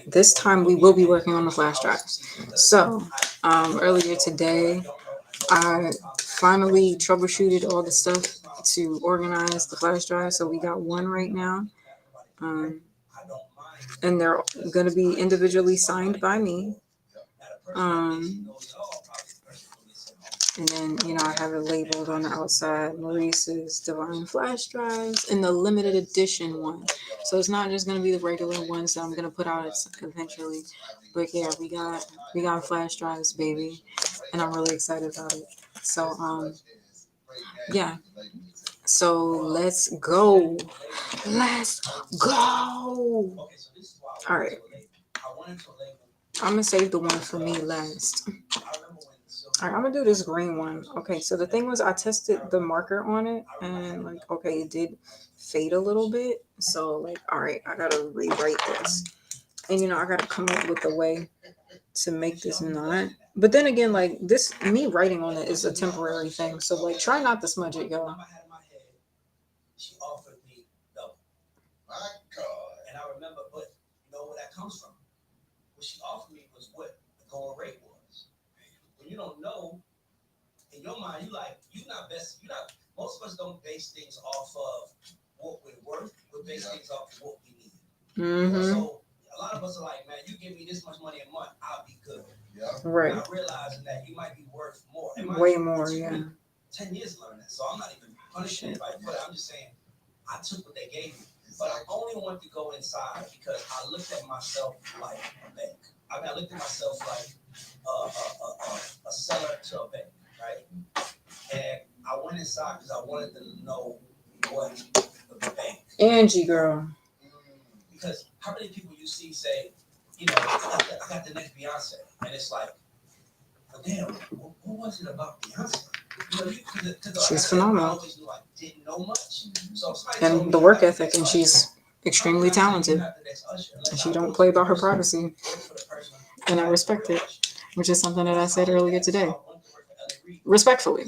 this time we will be working on the flash drives. So earlier today, I finally troubleshooted all the stuff to organize the flash drive. So we got one right now. Um, and they're going to be individually signed by me. Um, and then, I have it labeled on the outside Maurice's Divine Flash Drives and the limited edition one. So it's not just going to be the regular ones that I'm going to put out eventually. But yeah, we got flash drives, baby. And I'm really excited about it. So, yeah. So let's go. Let's go. All right. I'm gonna save the one for me last. All right, I'm gonna do this green one. Okay, so the thing was, I tested the marker on it, and like, okay, it did fade a little bit. So like, all right, I gotta rewrite this, and I gotta come up with a way to make this not. But then again, like this, me writing on it is a temporary thing. So like, try not to smudge it, y'all. Mm-hmm. Right. Way more, yeah. Shit. Angie, girl. She's phenomenal. And the work ethic, and she's extremely talented. And she don't play about her privacy. And I respect it, which is something that I said earlier today. Respectfully.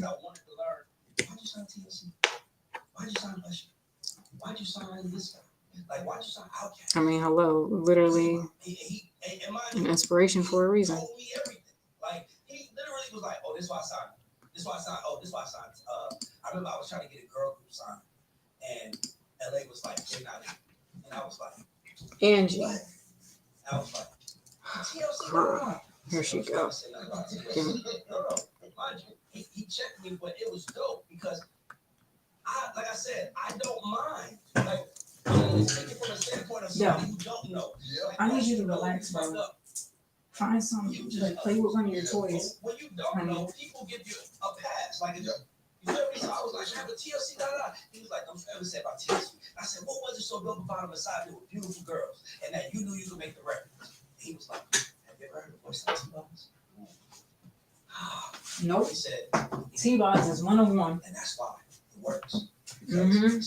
I mean, hello, literally an inspiration for a reason. Angie. Girl. Here she goes. Yeah. I need you to relax, bro. Find some, like, play with one of your toys. Honey. Nope. T-Boz is 101. Mm-hmm.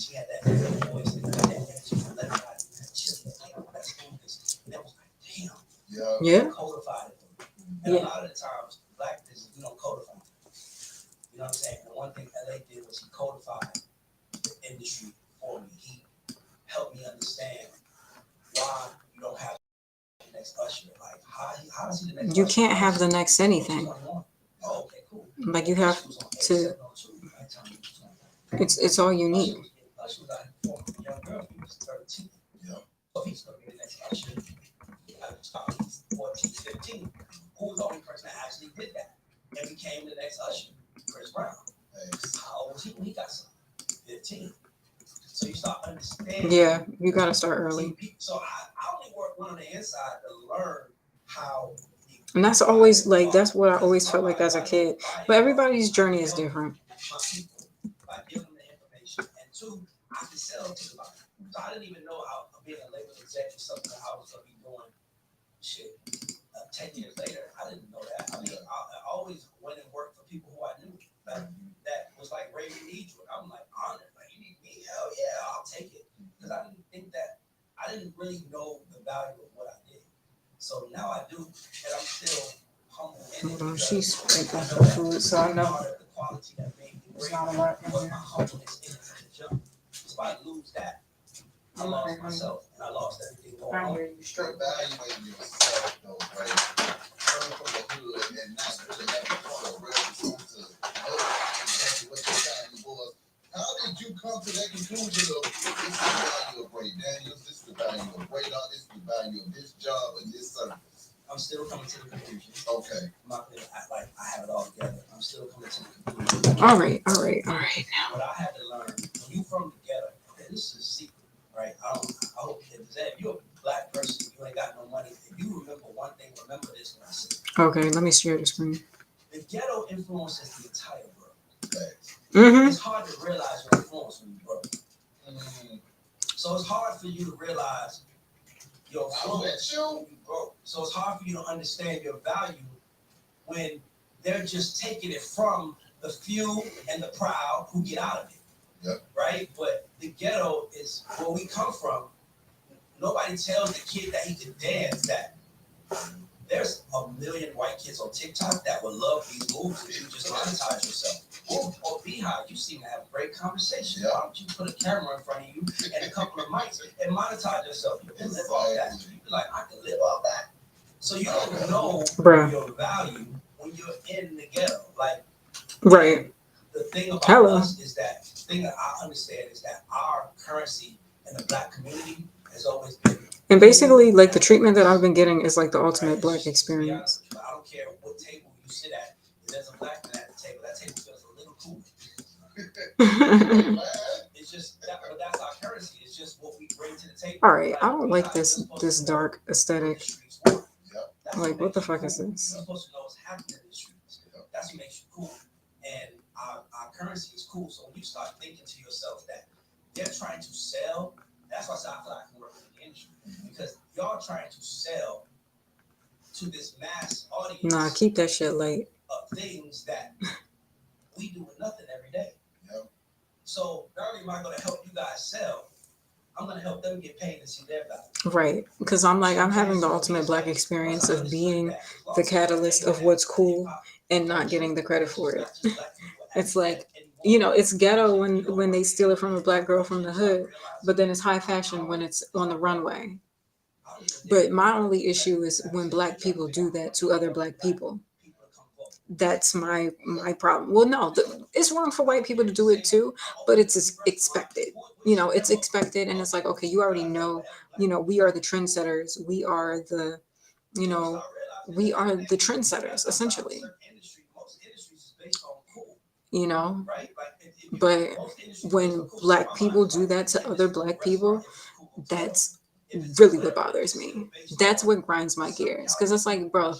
Yeah. Yeah. You can't have the next anything. Like you have to. It's all you need. Yeah, you gotta start early. And that's always like that's what I always felt like as a kid. But everybody's journey is different. Hold on, she's making for food, so I know there's not a lot in here. I lost myself, and I lost everything going I on. hear you straight. Evaluating yourself, though, right? Coming from the hood and not really having a reference to know exactly what your value was. How did you come to that conclusion of this is the value of Ray Daniels, this is the value of Radar, this is the value of this job and this service? I'm still coming to the conclusion. Okay. I'm not gonna act like I have it all together. I'm still coming to the conclusion. All right. What I had to learn when you from the ghetto, and this is a secret, right? I hope you understand. If you're a black person, you ain't got no money. If you remember one thing, remember this when I say it. Okay, let me share the screen. The ghetto influences the entire world. Thanks. It's hard to realize your influence when you're broke. So it's hard for you to realize your influence when you broke. So it's hard for you to understand your value when they're just taking it from the few and the proud who get out of it. Yep. Right? But the ghetto is where we come from. Nobody tells the kid that he can dance that there's a million white kids on TikTok that would love these moves if you just monetize yourself. Or Beehive, you seem to have a great conversation. Why don't you put a camera in front of you and a couple of mics and monetize yourself? You can live off that. You be like, I can live off that. So you don't know your value when you're in the ghetto. Like, right. The thing about us is that the thing that I understand is that our currency in the black community has always been. And basically, like the treatment that I've been getting is like the ultimate black experience. I don't care what table you sit at. If there's a black man at the table, that table feels a little cool. It's just that, but that's our currency. It's just what we bring to the table. All right, I don't like this dark aesthetic. Like, what the fuck is this? You're supposed to know what's happening in the streets. That's what makes you cool. And our currency is cool. So when you start thinking to yourself that they're trying to sell, that's why I feel like I can work in the industry. Because y'all trying to sell to this mass audience. Nah, keep that shit late. Of things that we do with nothing every day. Yep. So not only am I going to help you guys sell, I'm going to help them get paid and see their value. Right. Because I'm having the ultimate black experience of being the catalyst of what's cool and not getting the credit for it. It's like, it's ghetto when they steal it from a black girl from the hood, but then it's high fashion when it's on the runway. But my only issue is when black people do that to other black people. That's my problem. Well, no, it's wrong for white people to do it too, but it's expected. It's expected, and it's like, okay, you already know. We are the trendsetters. We are the trendsetters essentially. But when black people do that to other black people, that's really what bothers me. That's what grinds my gears, because it's like, bro,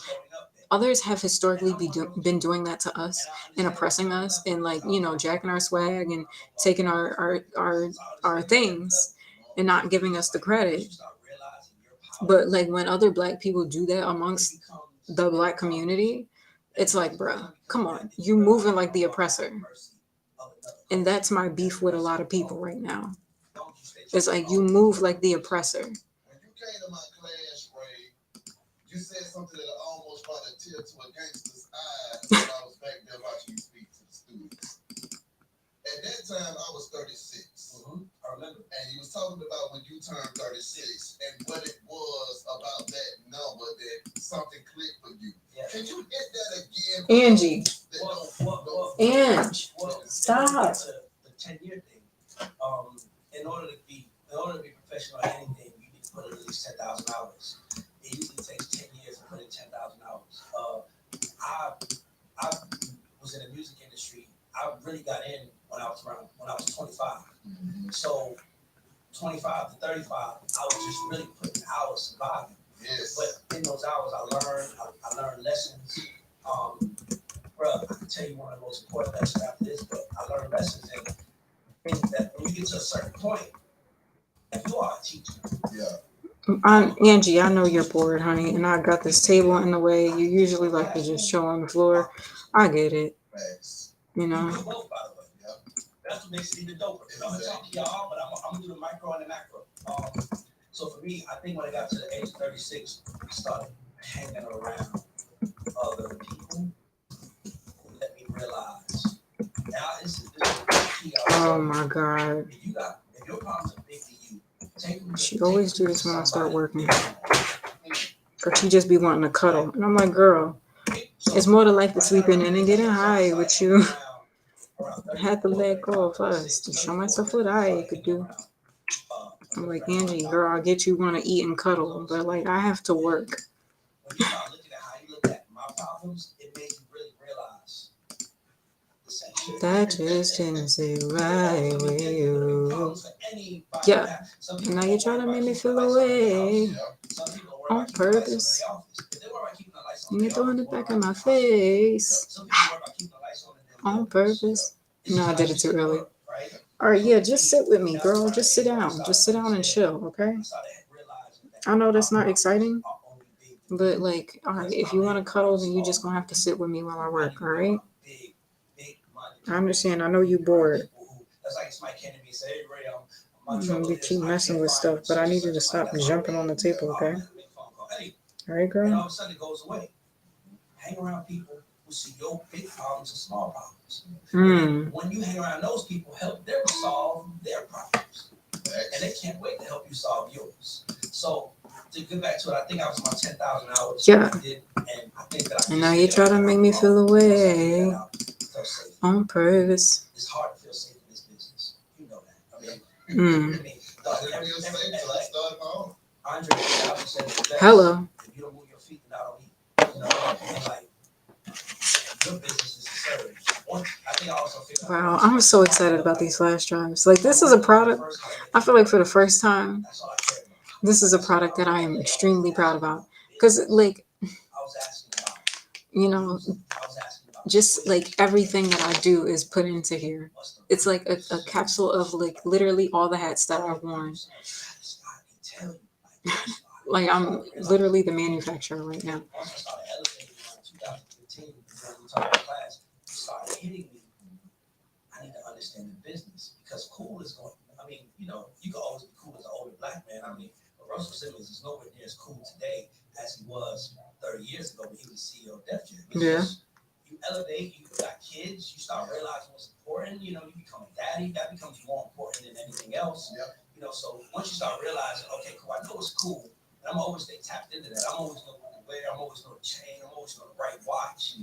others have historically been doing that to us and oppressing us and like jacking our swag and taking our things and not giving us the credit. But like when other black people do that amongst the black community, it's like, bro, come on, you moving like the oppressor. And that's my beef with a lot of people right now. It's like, you move like the oppressor. When you came to my class, Ray, you said something that almost brought a tear to a gangster's eye when I was back there watching you speak to the students. At that time, I was 36. I remember. And you was talking about when you turned 36 and what it was about that number that something clicked for you. Yeah. Can you hit that again? Angie. Ange. Stop. The 10-year thing. In order to be professional at anything, you need to put in at least 10,000 hours. It usually takes 10 years to put in 10,000 hours. I was in the music industry. I really got in when I was 25. Mm-hmm. So 25 to 35, I was just really putting hours surviving. Yes. But in those hours, I learned lessons. Bro, I can tell you one of the most important lessons after this, but I learned lessons and things that when you get to a certain point, you are a teacher. Yeah. Angie, I know you're bored, honey, and I got this table in the way. You usually like to just chill on the floor. I get it. Thanks. You know. Both, by the way. Yep. That's what makes it even doper. I'm gonna talk to y'all, but I'm gonna do the micro and the macro. So for me, I think when I got to the age of 36, I started hanging around other people who let me realize. Now this is the key. Oh my God. If your problems are big to you, She always do this when I start working. Or she just be wanting to cuddle. And I'm like, girl, it's more to life to sleeping in and getting high with you. I had to let go first to show myself what I could do. I'm like, Angie, girl, I get you want to eat and cuddle, but like, I have to work. When you start looking at how you look at my problems, it makes you really realize the same shit. That just didn't sit right with you. Yeah. And now you're trying to make me feel away on purpose. And you're throwing it back in my face on purpose. No, I did it too early. All right, yeah, just sit with me, girl. Just sit down. Just sit down and chill, okay? I know that's not exciting, but like, all right, if you want to cuddle, then you just gonna have to sit with me while I work, all right? I understand. I know you bored. You keep messing with stuff, but I need you to stop jumping on the table, okay? All right, girl? And all of a sudden it goes away. Hang around people who see your big problems and small problems. When you hang around those people, help them solve their problems. And they can't wait to help you solve yours. So to get back to it, I think I was about 10,000 hours. Yeah. I did, and I think that And now you try to make me feel away on purpose. It's hard to feel safe in this business. You know that. I mean, Andre said, hello. If you don't move your feet, then I don't eat. You know, and like, your business is to serve. I think I also feel Wow, I'm so excited about these flash drives. Like, this is a product, I feel like for the first time, this is a product that I am extremely proud about. Because, like, you know, just like everything that I do is put into here. It's like a capsule of like literally all the hats that I've worn. Like, I'm literally the manufacturer right now. I need to understand the business because cool is going. I mean, you know, you can always be cool as an older black man. I mean, but Russell Simmons is nowhere near as cool today as he was 30 years ago when he was CEO of Def Jam. Yeah. You elevate, you got kids, you start realizing what's important. You know, you become a daddy. That becomes more important than anything else. Yep. You know, so once you start realizing, okay, cool, I know it's cool, and I'm always stay tapped into that. I'm always going to wear. I'm always going to chain. I'm always going to right watch.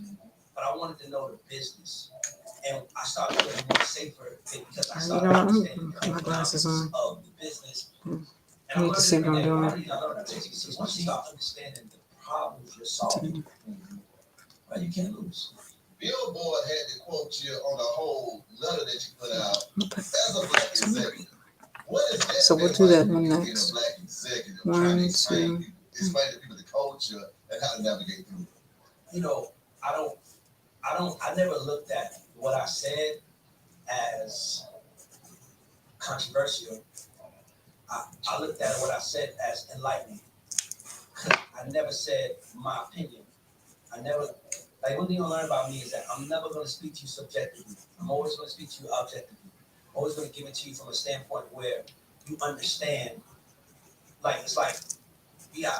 But I wanted to know the business. And I started feeling more safer because I started understanding my glasses on. Of the business. I need to see what I'm doing. Once you start understanding the problems you're solving, well, you can't lose. Billboard had to quote you on a whole letter that you put out as a black executive. What is that? So we'll do that one next. Black executive, 1, 2. explain to people the culture and how to navigate through it. You know, I never looked at what I said as controversial. I looked at what I said as enlightening. I never said my opinion. I never, like, one thing you learn about me is that I'm never going to speak to you subjectively. I'm always going to speak to you objectively. I'm always going to give it to you from a standpoint where you understand. Like, it's like, yeah,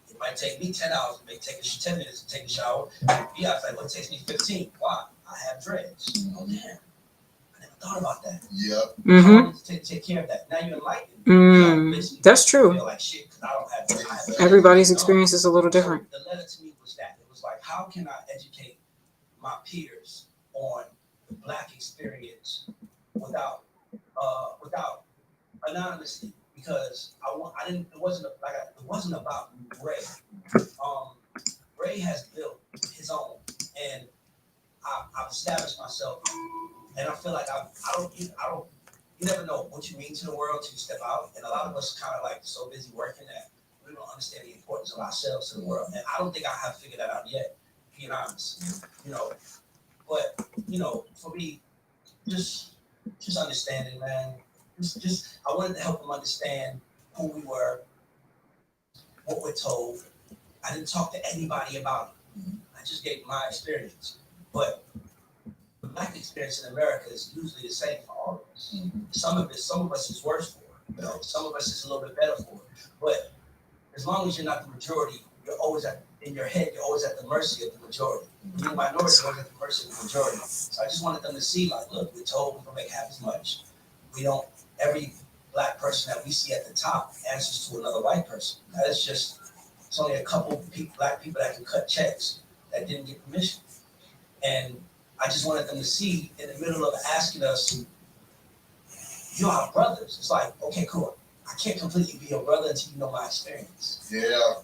it might take me 10 hours, it may take 10 minutes to take a shower. Yeah, it's like, well, it takes me 15. Why? I have dreads. Oh, damn. I never thought about that. Yep. Mm-hmm. I wanted to take care of that. Now you're enlightened. That's true. I feel like shit because I don't have dreads. Everybody's experience is a little different. So the letter to me was that. It was like, how can I educate my peers on the black experience without anonymously? Because it wasn't about Ray. Ray has built his own, and I've established myself, and I feel like I don't. You never know what you mean to the world till you step out, and a lot of us kind of like so busy working that we don't understand the importance of ourselves to the world, and I don't think I have figured that out yet. Being honest, you know, but you know, for me, just understanding, man. Just I wanted to help them understand who we were, what we're told. I didn't talk to anybody about it. I just gave my experience. But the black experience in America is usually the same for all of us. Some of us is worse for it. You know, some of us is a little bit better for it. But as long as you're not the majority, you're always in your head, you're always at the mercy of the majority. You're the minority, you're always at the mercy of the majority. So I just wanted them to see, like, look, we're told we don't make half as much. We don't, every black person that we see at the top answers to another white person. That is just, it's only a couple people, black people that can cut checks that didn't get permission. And I just wanted them to see in the middle of asking us, you're our brothers. It's like, okay, cool. I can't completely be your brother until you know my experience. Yeah.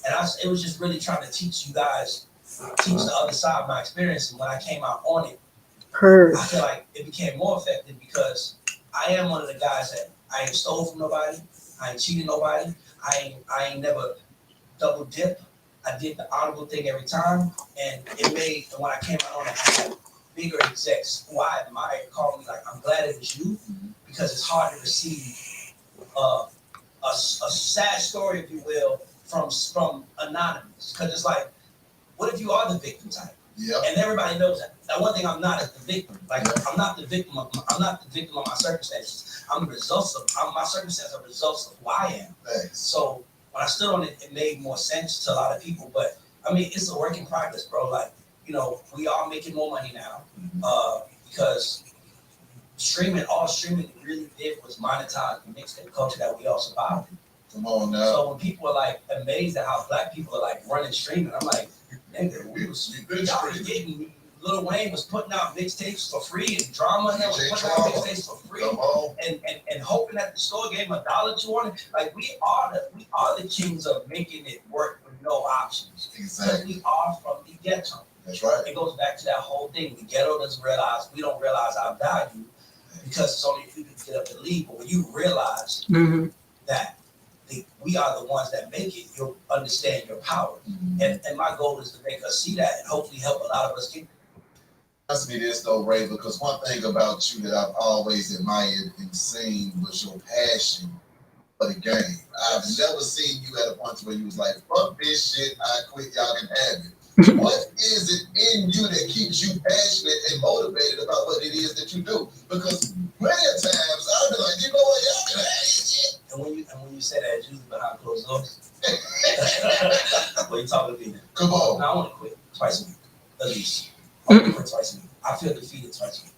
And it was just really trying to teach you guys, teach the other side of my experience. And when I came out on it, Heard. I feel like it became more effective because I am one of the guys that I ain't stole from nobody. I ain't cheated nobody. I ain't never double dip. I did the honorable thing every time. And it made, and when I came out on it, I had bigger execs who I admire call me like, I'm glad it was you, because it's hard to receive a sad story, if you will, from anonymous. Because it's like, what if you are the victim type? Yeah. And everybody knows that. That one thing I'm not is the victim. Like I'm not the victim of my circumstances. I'm the results of my circumstances are results of who I am. Thanks. So when I stood on it, it made more sense to a lot of people. But I mean, it's a work in progress, bro. Like, you know, we are making more money now because all streaming really did was monetize the mixtape culture that we all survived in. Come on now. So when people are like amazed at how black people are like running streaming, I'm like, nigga, y'all was getting, Lil Wayne was putting out mixtapes for free and Drama and was putting out mixtapes for free and hoping that the store gave him $1 to on it. Like we are the kings of making it work with no options. Exactly. Because we are from the ghetto. That's right. It goes back to that whole thing. The ghetto doesn't realize, we don't realize our value because it's only if you can get up and leave. But when you realize that we are the ones that make it, you'll understand your power. And my goal is to make us see that and hopefully help a lot of us get there. Ask me this though, Ray, because one thing about you that I've always admired and seen was your passion for the game. I've never seen you at a point where you was like, fuck this shit, I quit, y'all can have it. What is it in you that keeps you passionate and motivated about what it is that you do? Because plenty of times I've been like, you know what, y'all can have this shit. And when you say that, it's usually behind closed doors. What you talking to me? Come on. I want to quit twice a week, at least. I want to quit twice a week. I feel defeated twice a week.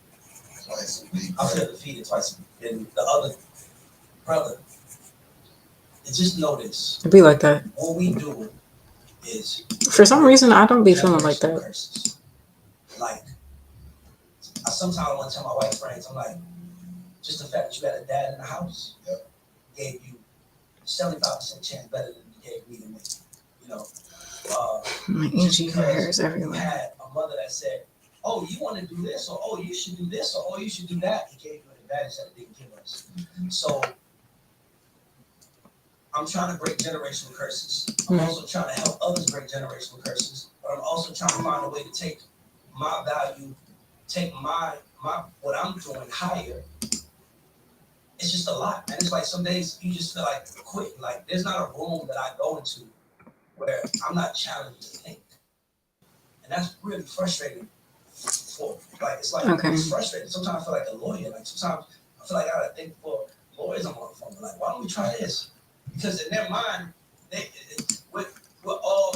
Twice a week. I feel defeated twice a week. And the other brother, and just know this. It'd be like that. What we do is, for some reason, I don't be feeling like that. Curses. Like, I sometimes want to tell my white friends, I'm like, just the fact that you had a dad in the house gave you 75% chance better than you gave me to me. You know, my energy hair is you everywhere. had a mother that said, "Oh, you want to do this," or "Oh, you should do this," or "Oh, you should do that." He gave you an advantage that it didn't give us. So I'm trying to break generational curses. I'm also trying to help others break generational curses, but I'm also trying to find a way to take my value, take my what I'm doing higher. It's just a lot, and it's like some days you just feel like quitting. Like there's not a room that I go into where I'm not challenged to think, and that's really frustrating. It's frustrating. Sometimes I feel like a lawyer. Like sometimes I feel like I gotta think for lawyers on my phone. Like, why don't we try this? Because in their mind, we're all,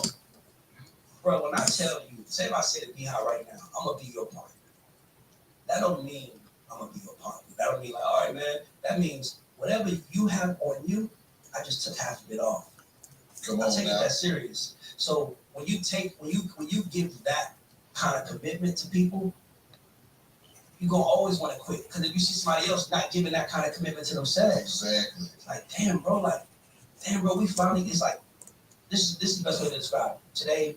bro. When I tell you, say if I say to be high right now, I'm gonna be your partner. That don't mean I'm gonna be your partner. That don't mean like, all right, man. That means whatever you have on you, I just took half of it off. Come I on take now. it that serious. So when you give that kind of commitment to people, you're gonna always want to quit. Because if you see somebody else not giving that kind of commitment to themselves, Exactly. it's like, damn, bro, we finally, it's like, this is the best way to describe it. Today,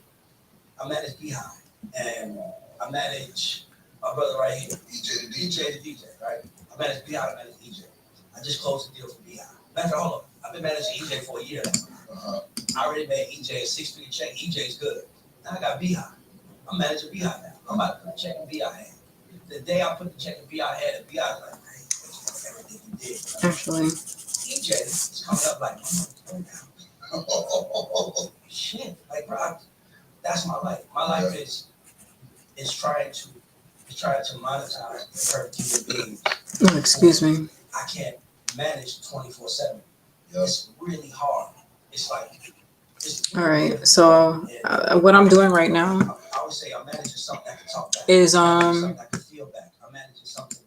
I manage Beehive, and I manage my brother right here, EJ the DJ, right? I manage Beehive, I manage EJ. I just closed the deal for Beehive. Matter of fact, hold up, I've been managing EJ for a year now. I already made EJ a 6-figure check. EJ's good. Now I got Beehive. I'm managing Beehive now. I'm about to put a check in Beehive hand. The day I put the check in Beehive hand, and Beehive's like, hey, thanks for everything you did. Actually, EJ is coming up like, shit, like, bro, that's my life. My life is trying to monetize the perfect human beings. oh, excuse me. I can't manage 24/7. Yep. It's really hard. It's like, All right. So what I'm doing right now I would say I'm managing something I can talk back. is I'm managing something I can feel back. I'm managing something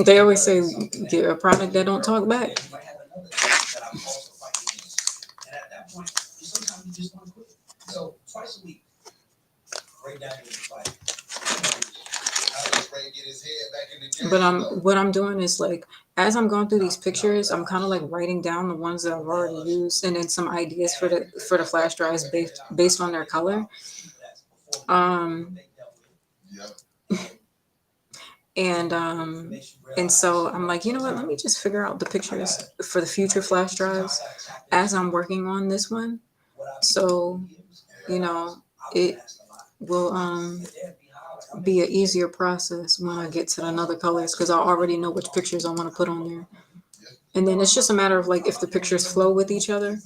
They always say get a product that don't talk back. You might have another that I'm also fighting against. And at that point, sometimes you just want to quit. So twice a week, Ray Daniels is like, Ray get his head back in the game. But what I'm doing is like as I'm going through these pictures, I'm kind of like writing down the ones that I've already used and then some ideas for the flash drives based on their color. And so I'm like, you know what? Let me just figure out the pictures for the future flash drives as I'm working on this one. So, you know, it will be an easier process when I get to another colors because I already know which pictures I want to put on there. And then it's just a matter of like if the pictures flow with each other.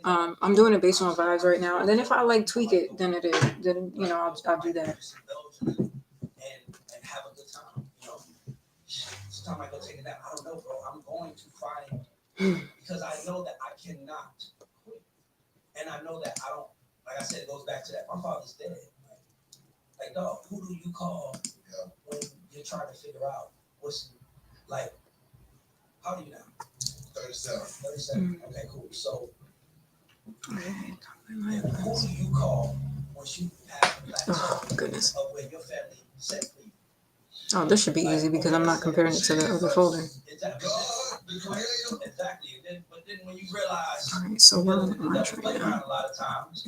I'm doing it based on vibes right now, and then if I like tweak it, then you know I'll do that. And have a good time. You know, sometimes I go take a nap. I don't know, bro. I'm going to find because I know that I cannot quit, and I know that I don't. Like I said, it goes back to that. My father's dead. Like, dog, who do you call when you're trying to figure out what's like? How do you now? 37. 37. Okay, cool. So, Okay. who do you call once you have a Oh goodness. of where your family set free? Oh, this should be easy because I'm not comparing it to the other folder. Exactly. Exactly. But then when you realize, all right, so we're on March play right around now. a lot of times.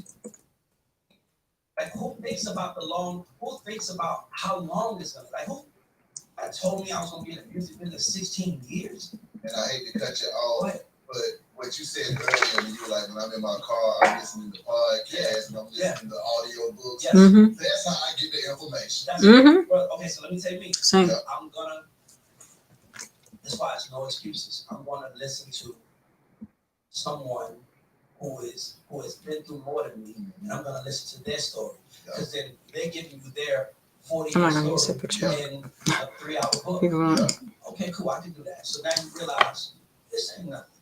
Like who thinks about who thinks about how long it's gonna like who told me I was gonna be in the music business 16 years. And I hate to cut you off, but what you said earlier when you were like, when I'm in my car, I'm listening to podcasts and I'm listening to audio books. Yes. Mm-hmm. That's how I get the information. Mm-hmm. Well, okay, so let me tell you me. Same. I'm gonna that's why it's no excuses. I'm gonna listen to someone who has been through more than me, and I'm gonna listen to their story. Because then they're giving you their 40-year story in a 3-hour book. Okay, cool, I can do that. So now you realize this ain't nothing.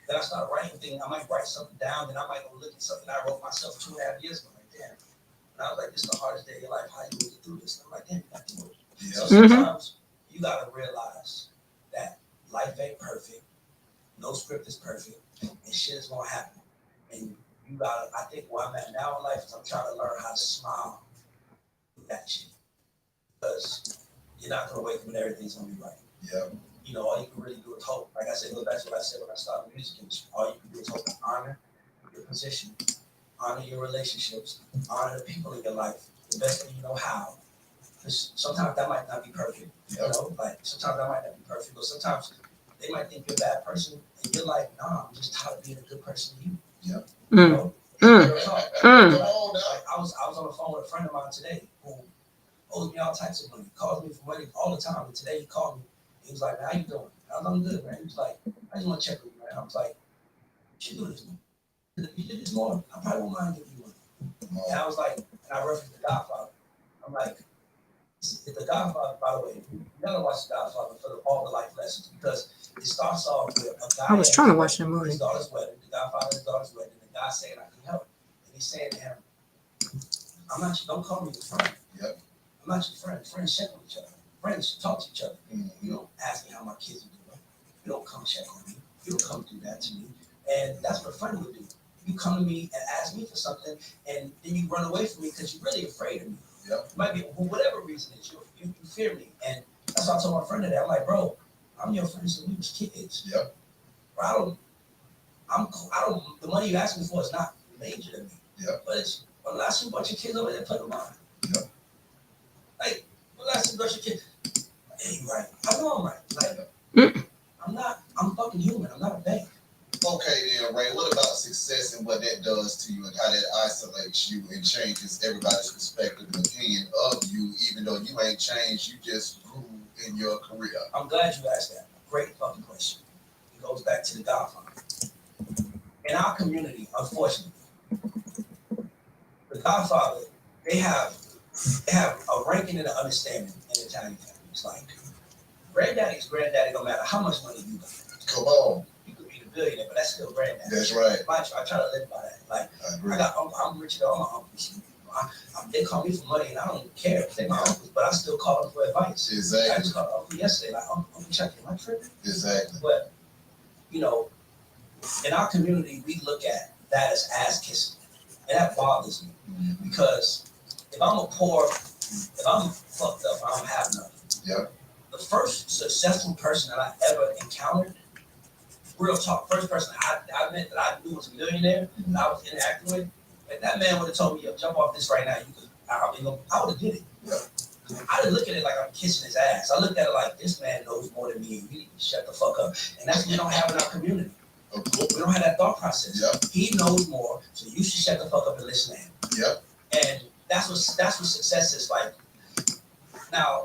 Then I start writing things. I might write something down, then I might go look at something I wrote myself 2.5 years ago. Like, damn. And I was like, this is the hardest day of your life. How you get through this? And I'm like, damn, you got to do it. Yeah. So sometimes you gotta realize that life ain't perfect. No script is perfect, and shit is gonna happen. And you gotta. I think where I'm at now in life is I'm trying to learn how to smile through that shit. Because you're not gonna wake up and everything's gonna be right. Yeah. You know, all you can really do is hope. Like I said, go back to what I said when I started the music industry. All you can do is hope and honor your position, honor your relationships, honor the people in your life the best way you know how. Because sometimes that might not be perfect. You know, like sometimes that might not be perfect, but sometimes they might think you're a bad person, and you're like, nah, I'm just tired of being a good person to you. Yeah. You know? Like, I was on the phone with a friend of mine today who owes me all types of money, calls me for money all the time. And today he called me. He was like, man, how you doing? I was like, I'm good, man. He was like, I just want to check with you, man. I was like, you should do this, man. If you did this more, I probably won't mind giving you money. And I was like, and I referenced The Godfather. I'm like, The Godfather, by the way, you gotta watch The Godfather for all the life lessons because it starts off with a guy. I was trying to watch that movie. His daughter's wedding, The Godfather's daughter's wedding, and the guy saying, I can help. And he's saying to him, don't call me your friend. Yep. I'm not your friend. Friends check on each other. Friends talk to each other. Mm-hmm. You don't ask me how my kids are doing. You don't come check on me. You don't come do that to me. And that's what a friend would do. You come to me and ask me for something, and then you run away from me because you're really afraid of me. Yep. It might be for whatever reason it is. You fear me. And that's why I told my friend today, I'm like, bro, I'm your friend since we was kids. Yep. Bro, the money you ask me for is not major to me. Yep. But it's when I see a bunch of kids over there playing mine. Yep. Like, when I see a bunch of kids, hey, you right. I know I'm right. Like, I'm fucking human. I'm not a bank. Okay, then, Ray, what about success and what that does to you and how that isolates you and changes everybody's perspective and opinion of you, even though you ain't changed, you just grew in your career? I'm glad you asked that. Great fucking question. It goes back to The Godfather. In our community, unfortunately, The Godfather, they have a ranking and an understanding in Italian families. Like, granddaddy, no matter how much money you got. Come on. Billionaire, but that's still granddaddy. That's right. I try to live by that. Like, I'm rich at all my uncles. I'm they call me for money, and I don't care if they're my uncles, but I still call them for advice. I Exactly. just called Uncle yesterday, like, Uncle Chuck, am I tripping? Exactly. But, you know, in our community, we look at that as ass kissing. And that bothers me. Because if I'm if I'm fucked up, I don't have nothing. Yep. The first successful person that I ever encountered, real talk, first person I met that I knew was a millionaire, that I was interacting with, if that man would have told me, yo, jump off this right now, I would have did it. Yep. I didn't look at it like I'm kissing his ass. I looked at it like, this man knows more than me, and you need to shut the fuck up. And that's what we don't have in our community. We don't have that thought process. Yep. He knows more, so you should shut the fuck up and listen to him. Yep. And that's what success is like. Now,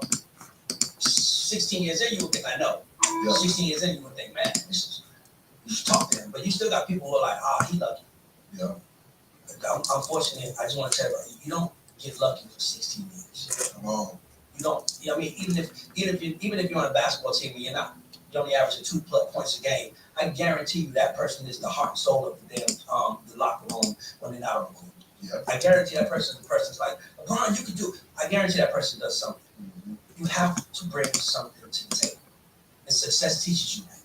16 years in, you would think I know. Yep. 16 years in, you would think, man, you should talk to him. But you still got people who are like, he lucky. Yep. Unfortunately, I just want to tell you don't get lucky for 16 years. Come on. You don't. I mean, even if you're on a basketball team and you're only averaging 2 points a game, I guarantee you that person is the heart and soul of the damn the locker room when they're not on the court. Yep. I guarantee that person's like, LeBron, you can do it. I guarantee that person does something. Mm-hmm. You have to bring something to the table. And success teaches you that.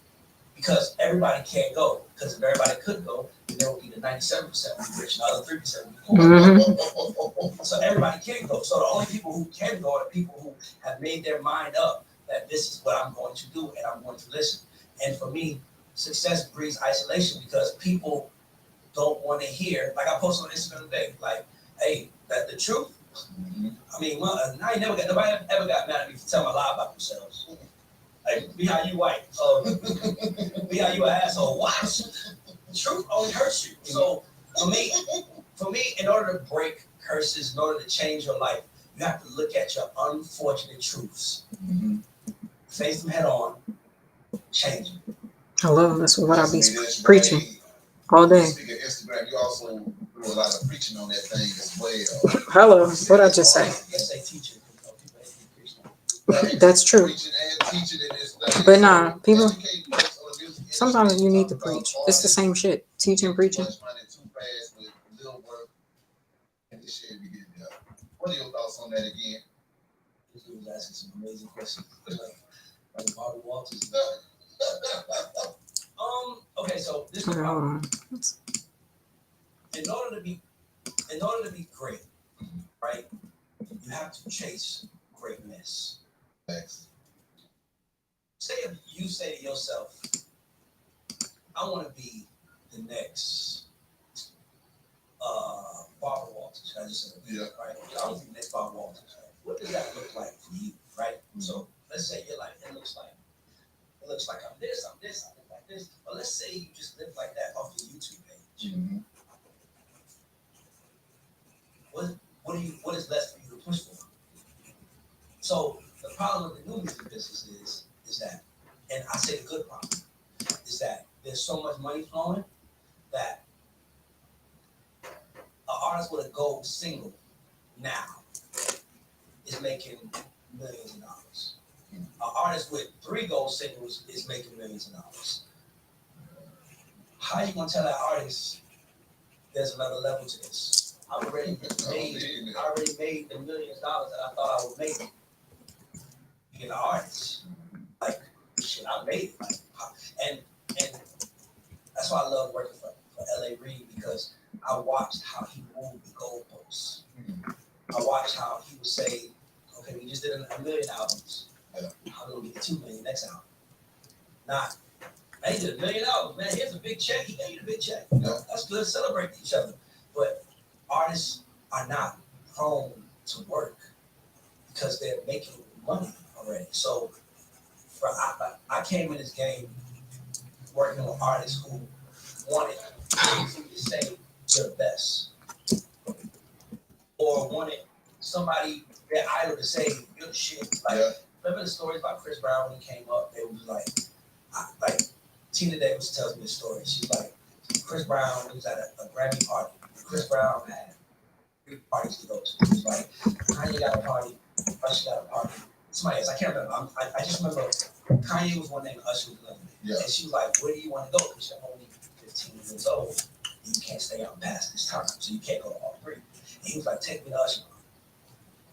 Because everybody can't go. Because if everybody could go, then there would be the 97% would be rich and the other 3% would be poor. Mm-hmm. So everybody can't go. So the only people who can go are the people who have made their mind up that this is what I'm going to do and I'm going to listen. And for me, success breeds isolation because people don't want to hear. Like I posted on Instagram today, like, hey, that the truth. Mm-hmm. I mean, nobody ever got mad at me for telling a lie about themselves. Like, be how you white, be how you an asshole. Watch, truth only hurts you. So for me, in order to break curses, in order to change your life, you have to look at your unfortunate truths, Mm-hmm. face them head on, change them. I love that's what I be That's preaching right. all day. Speaking of Instagram, you also do a lot of preaching on that thing as well. Hello, what I just say? Yes, they teach it. People hate to preach now. That's true. Preaching and teaching in this thing. But nah, people. Educating us on the music Sometimes industry, you need to talking about preach. It's the same shit. Teaching, preaching. Too much money too fast with little work, and this shit be getting done. What are your thoughts on that again? This dude was asking some amazing questions, like Bobby Walters. Okay, so this is Okay, hold on. in order to be great, right? You have to chase greatness. Thanks. Say if you say to yourself, I want to be the next Barbara Walters. I just said, Yeah. right? I want to be the next Barbara Walters. Right? What does that look like for you, right? Mm-hmm. So let's say your life, it looks like I'm this, I live like this. But let's say you just live like that off your YouTube page. Mm-hmm. What is left for you to push for? So the problem with the new music business is that, and I say the good problem, is that there's so much money flowing that an artist with a gold single now is making millions of dollars. An artist with 3 gold singles is making millions of dollars. How are you gonna tell that artist there's another level to this? I already made the millions of dollars that I thought I would make being an artist. Like, shit, I made it. Like, and that's why I love working for L.A. Reid, because I watched how he moved the goalposts. I watched how he would say, okay, we just did a million albums. How do we get 2 million next album? Not, man, he did 1 million albums, man. Here's a big check. He gave you the big check. That's good. Celebrate each other. But artists are not prone to work because they're making money already. So I came in this game working with artists who wanted you to say you're the best, or wanted somebody, their idol, to say you're the shit. Like, remember the stories about Chris Brown when he came up? They was like Tina Davis tells me a story. She's like, Chris Brown was at a Grammy party. Chris Brown had 3 parties to go to. It was like, Kanye got a party, Usher got a party. Somebody else, I can't remember. I just remember Kanye was one name, Usher was another. Yeah. And she was like, where do you want to go? Because you're only 15 years old. And you can't stay out past this time. So you can't go to all 3. And he was like, take me to Usher.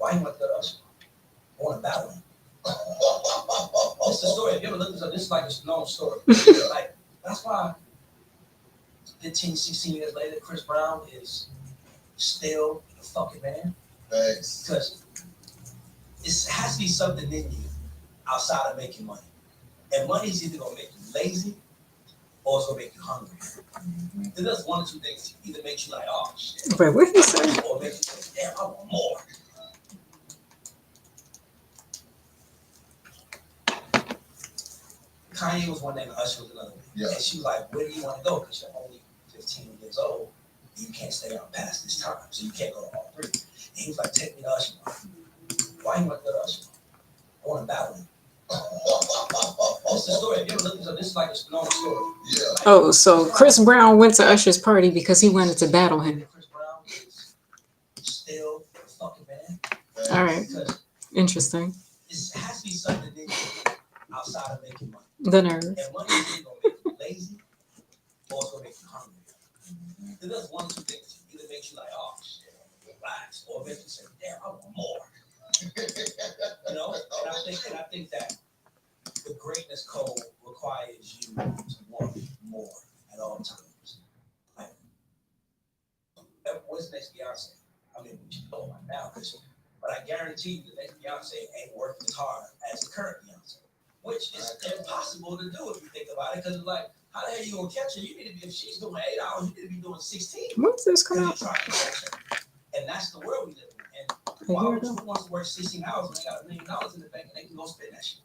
Why he went to Usher? I want to battle him. This is the story. If you ever look this up, this is like a known story. Like, that's why 15, 16 years later, Chris Brown is still the fucking man. Thanks. Because it has to be something in you outside of making money. And money's either going to make you lazy or it's going to make you hungry. It does one or two things. It either makes you like, oh, shit. Wait, what he say? Or makes you say, damn, I want more. Kanye was one thing, Usher was another one. Yeah. And she was like, where do you want to go? Because you're only 15 years old. You can't stay out past this time. So you can't go to all three. And he was like, take me to Usher. Why you want to go to Usher? I want to battle him. That's the story. If you ever look this up, this is like a known story. Yeah. Oh, so Chris Brown went to Usher's party because he wanted to battle him. Chris Brown is still the fucking man. All right. Because Interesting. it has to be something in you outside of making money. The nerve. And money is either going to make you lazy or it's going to make you hungry. It does one or two things. It either makes you like, oh, shit, relax, or it makes you say, damn, I want more. You know? And I think that the greatness code requires you to want more at all times. Like, what's the next Beyonce? I mean, we should know right now, but I guarantee you the next Beyonce ain't working as hard as the current Beyonce, which is impossible to do if you think about it, because it's like, how the hell you gonna catch her? You need to be, if she's doing 8 hours, you need to be doing 16. When's this come out? Trying to catch her. And that's the world we live in. And why would you want to work 16 hours when they got $1 million in the bank and they can go spend that shit?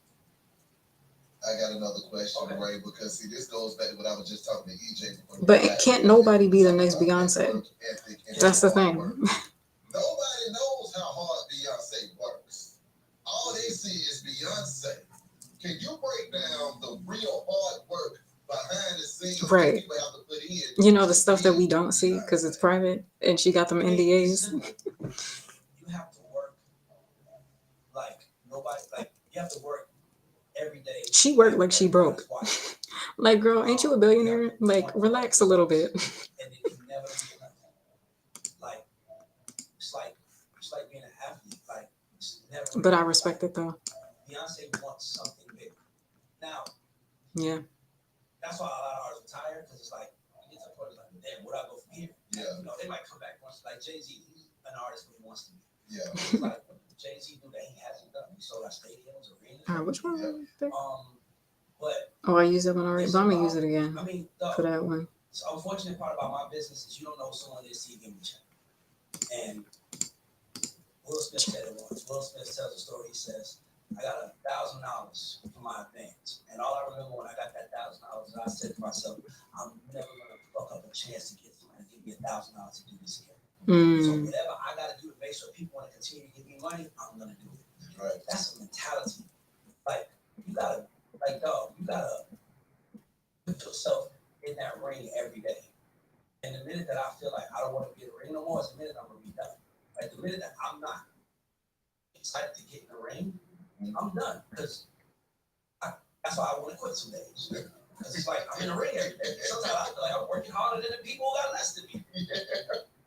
I got another question, Ray, because see, this goes back to what I was just talking to EJ before. But can't nobody be the next Beyonce? That's the thing. Nobody knows how hard Beyonce works. All they see is Beyonce. Can you break down the real hard work behind the scenes that Right. people have to put in? You know, the stuff that we don't see because it's private and she got them NDAs. You have to work like nobody, like you have to work every day. She worked like she broke. Like, girl, ain't you a billionaire? Like, relax a little bit. And then you never do nothing. Like, it's like being an athlete. Like, it's never. But I respect it though. Beyonce wants something big. Now, Yeah. that's why a lot of artists retire, because it's like, you get to the point, it's like, damn, where do I go from here? Yeah. You know, they might come back once, like Jay-Z, he's an artist when he wants to be. Yeah. It's like, Jay-Z do that he hasn't done. He sold out stadiums, arenas. All right, which one? But Oh, I used that one already, but I'm gonna use it again I mean, for that one. the unfortunate part about my business is you don't know who someone is till you give them a check. And Will Smith said it once. Will Smith tells a story. He says, I got $1,000 for my advance. And all I remember when I got that $1,000, I said to myself, I'm never going to fuck up a chance to get somebody to give me $1,000 to do this again. So whatever I got to do to make sure people want to continue to give me money, I'm going to do it. Right. That's a mentality. Like, you got to, like, dog, you got to put yourself in that ring every day. And the minute that I feel like I don't want to be in the ring no more, is the minute I'm going to be done. Like, the minute that I'm not excited to get in the ring, I'm done. Because that's why I want to quit some days. Because it's like, I'm in the ring every day. Sometimes I feel like I'm working harder than the people who got less than me.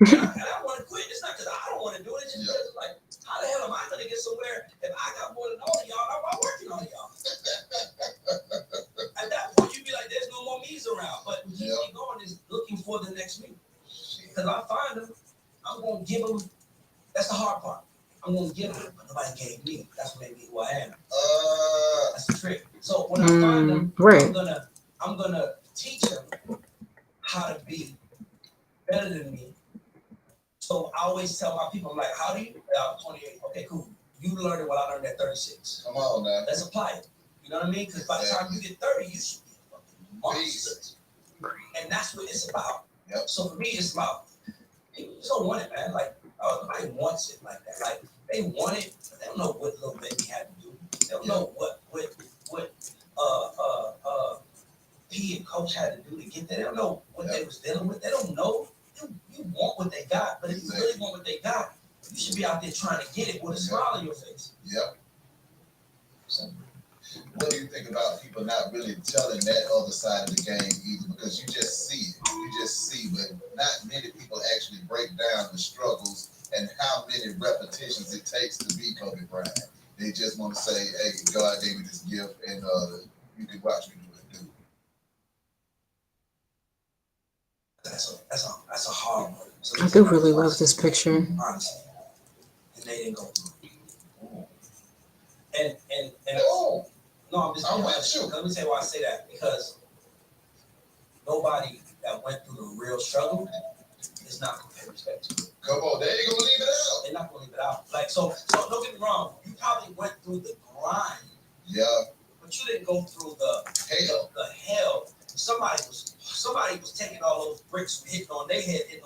And I want to quit. It's not because I don't want to do it. It's just because it's like, how the hell am I going to get somewhere if I got more than all of y'all? I'm not working on y'all. At that point, you'd be like, there's no more me's around. But we keep going is looking for the next me. Because I find them, I'm going to give them. That's the hard part. I'm going to give them, but nobody gave me. That's what made me who I am. That's the trick. So when I find them, right. I'm gonna teach them how to be better than me. So I always tell my people, I'm like, how do you? I'm 28. Okay, cool. You learned it what I learned at 36. Come on now. Let's apply it. You know what I mean? Because by the time you get 30, you should be a fucking monster. And that's what it's about. Yep. So for me, it's about people just don't want it, man. Like, nobody wants it like that. Like, they want it, but they don't know what little baby had to do. They don't know what P and Coach had to do to get there. They don't know what they was dealing with. They don't know. You want what they got, but if you really want what they got, you should be out there trying to get it with a smile on your face. Yep. So, what do you think about people not really telling that other side of the game either? Because you just see it. You just see, but not many people actually break down the struggles and how many repetitions it takes to be Kobe Bryant. They just want to say, "Hey, God gave me this gift, and you can watch me do it." That's a hard one. So I do really love this picture. honestly, and they didn't go through it. And Oh, no, I'm just I'm with you. let me tell you why I say that, because nobody that went through the real struggle is not gonna pay respect to it. Come on, they ain't gonna leave it out. They're not gonna leave it out. Like so don't get me wrong, you probably went through the grind, Yeah, but you didn't go through the hell. Somebody was taking all those bricks, hitting on their head, and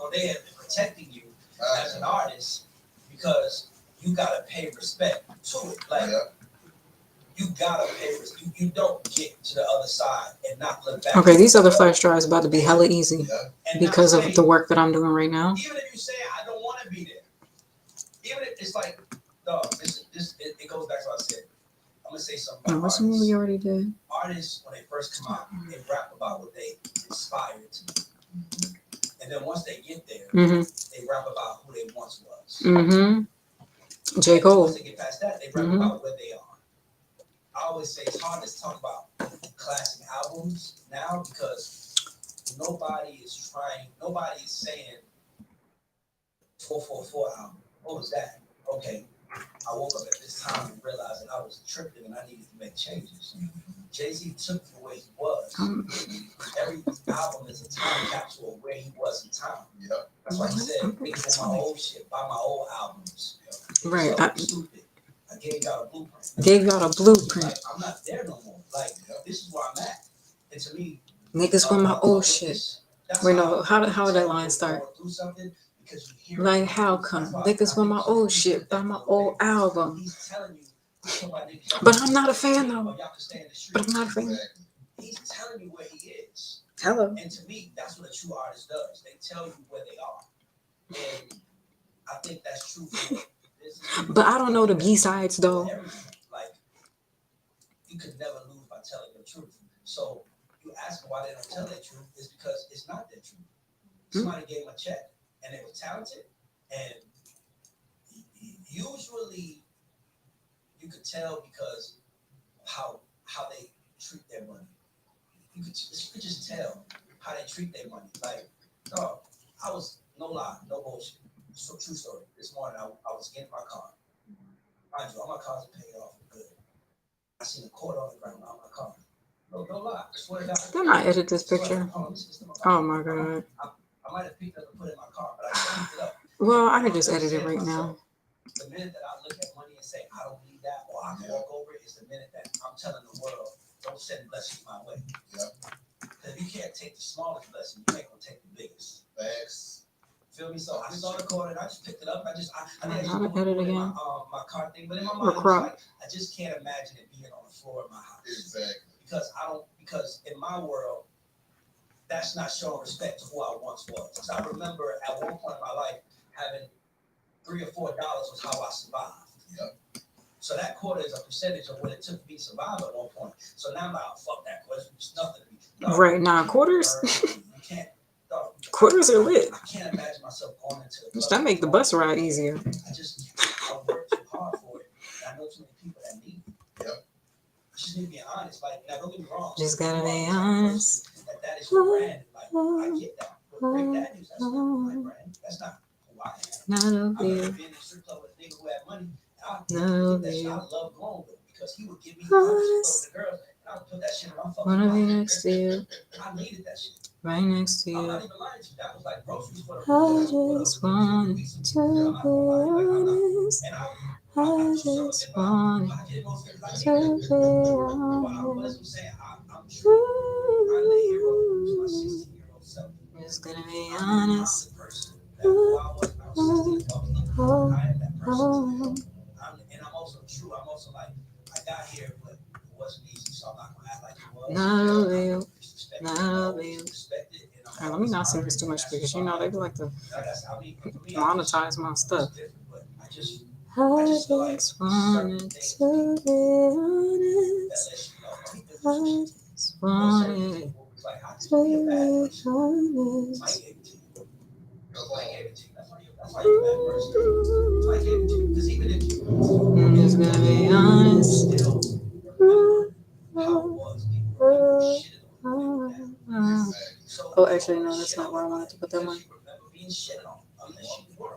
protecting you as an artist, because you gotta pay respect to it. Like you gotta pay respect. You don't get to the other side and not look back. Okay, these other flash drives about to be hella easy And because not of say, the work that I'm doing right now. even if you say I don't want to be there, even if it's like, no, it goes back to what I said. I'm gonna say something Oh, about what's the one artists. we already did? Artists, when they first come out, they rap about what they inspired to do. And then once they get there, they rap about who they once was. J. And Cole. once they get past that, they rap about where they are. I always say it's hard to talk about classic albums now, because nobody is saying 444 album. What was that? Okay, I woke up at this time and realized that I was tripping and I needed to make changes. Jay-Z took the way he was. Every album is a time capsule of where he was in time. Yeah. That's why he said, niggas on my old shit, buy my old albums. Right. Stupid. I gave y'all a blueprint. Like, I'm not there no more. Like, this is where I'm at. And to me, niggas with my old shit. Wait, no, how would that line start? Like, how come? Niggas with my old shit, buy my old album. But I'm not a fan, though. But I'm not a fan. He's telling you where he is. Hello. And to me, that's what a true artist does. They tell you where they are. And I think that's true for But I don't know the B-sides, though. Like, you could never lose by telling the truth. So you ask them why they don't tell their truth, is because it's not their truth. Somebody gave them a check and they were talented, and usually you could tell because of how they treat their money. You could just tell how they treat their money. Like, dog, I was, no lie, no bullshit. So true story. This morning I was getting my car. Mind you, all my cars are paid off for good. I seen a quarter on the ground on my car. No lie. I swear to God. Can I edit this picture? Oh my god. I might have picked it up and put it in my car, but I picked it up. Well, I could just edit it right now. The minute that I look at money and say I don't need that, or I can walk over it, is the minute that I'm telling the world, don't send blessings my way. Because if you can't take the smallest blessing, you ain't gonna take the biggest. Thanks. Feel me? So I saw the quarter and I just picked it up. I think I put it in my car thing, but in my mind, like, I just can't imagine it being on the floor of my house. Exactly. Because in my world, that's not showing respect to who I once was. Because I remember at one point in my life having $3 or $4 was how I survived. Yep. So that quarter is a percentage of what it took me to survive at one point. So now I'm like, oh, fuck that quarter. It's nothing to me. No, right now, quarters. You can't. No, quarters are lit. I can't imagine myself going into the club. That make the bus ride easier. I work too hard for it. And I know too many people that need it. Yep. I just need to be honest. Like, now don't get me wrong. Just gotta be honest. That is your brand. Like, I get that. But break that news. That's not my brand. That's not who I am. Not I've you. never been in a strip club with a nigga who had money. I love going with because he would give me honest. The girls, and I would put that shit in my fucking wanna be next to you. I needed that shit. Right next to you. I'm not even lying to you. That was like groceries for the I just want to be honest. I just want to be honest. Just gonna be honest. And I'm also true. I'm also like, I got here, but it wasn't easy, so I'm not gonna act like it was. Not real. Not real. Alright, let me not say this too much because you know they like to monetize my stuff. I just wanted to be honest. I just wanted to be honest. That's why you mad first. That's why I gave it to you. Because even if you I'm just gonna be honest. still remember how it was, people remember shit on you. Exactly. So Oh, you actually, don't no, that's shit not on where I wanted to put that because one. you remember being shit on. Unless you were.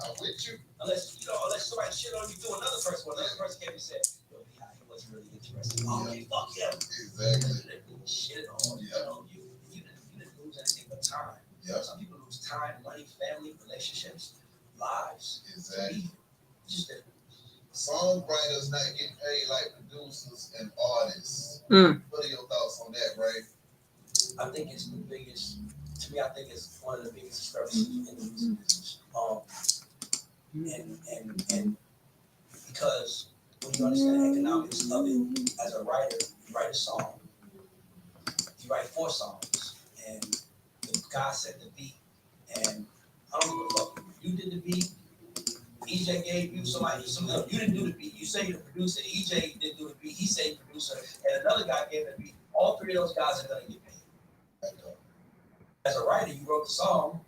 I'm with you. Unless somebody shit on you through another person. When another person came and said, yo, yeah, he wasn't really interested. Oh, man, fuck him. Exactly. You didn't shit on. You didn't lose anything but time. Yeah. Some people lose time, money, family, relationships, lives. Exactly. It's just different. Songwriters not getting paid like producers and artists. Mm. What are your thoughts on that, Ray? I think it's the biggest. To me, I think it's one of the biggest discrepancies in the music business. And because when you understand the economics of it, as a writer, you write a song, you write 4 songs, and the guy set the beat, and I don't give a fuck. You did the beat. EJ gave you somebody. No, you didn't do the beat. You say you're the producer. EJ didn't do the beat. He said he's the producer, and another guy gave the beat. All 3 of those guys are gonna get paid. As a writer, you wrote the song,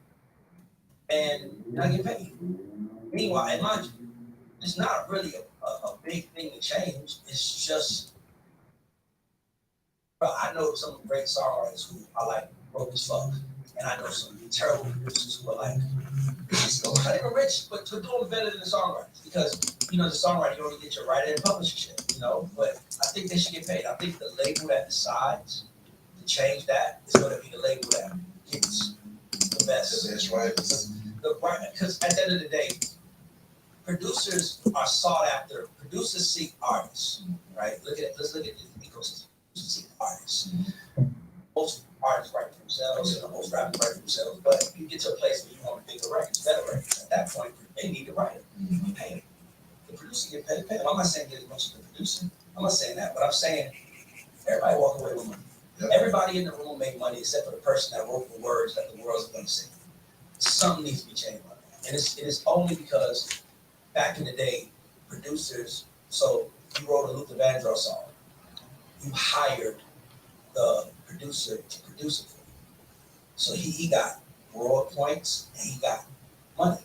and you're not getting paid. Meanwhile, and mind you, it's not really a big thing to change. It's just, bro, I know some great songwriters who I like broke as fuck, and I know some terrible producers who are like, not even rich, but doing better than the songwriters because the songwriter you only get your writer and publisher shit, But I think they should get paid. I think the label that decides to change that is going to be the label that gets the best. The best writers. Because at the end of the day, producers are sought after. Producers seek artists, right? Let's look at the ecosystem. Producers seek artists. Most artists write for themselves, and most rappers write for themselves. But you get to a place where you want bigger records, better records. At that point, they need the writer. You pay them. The producer get paid. I'm not saying get as much as the producer. I'm not saying that, but I'm saying everybody walk away with money. Yep. Everybody in the room made money except for the person that wrote the words that the world's going to sing. Something needs to be changed on that, and it is only because back in the day, producers. So you wrote a Luther Vandross song. You hired the producer to produce it for you. So he got broad points and he got money.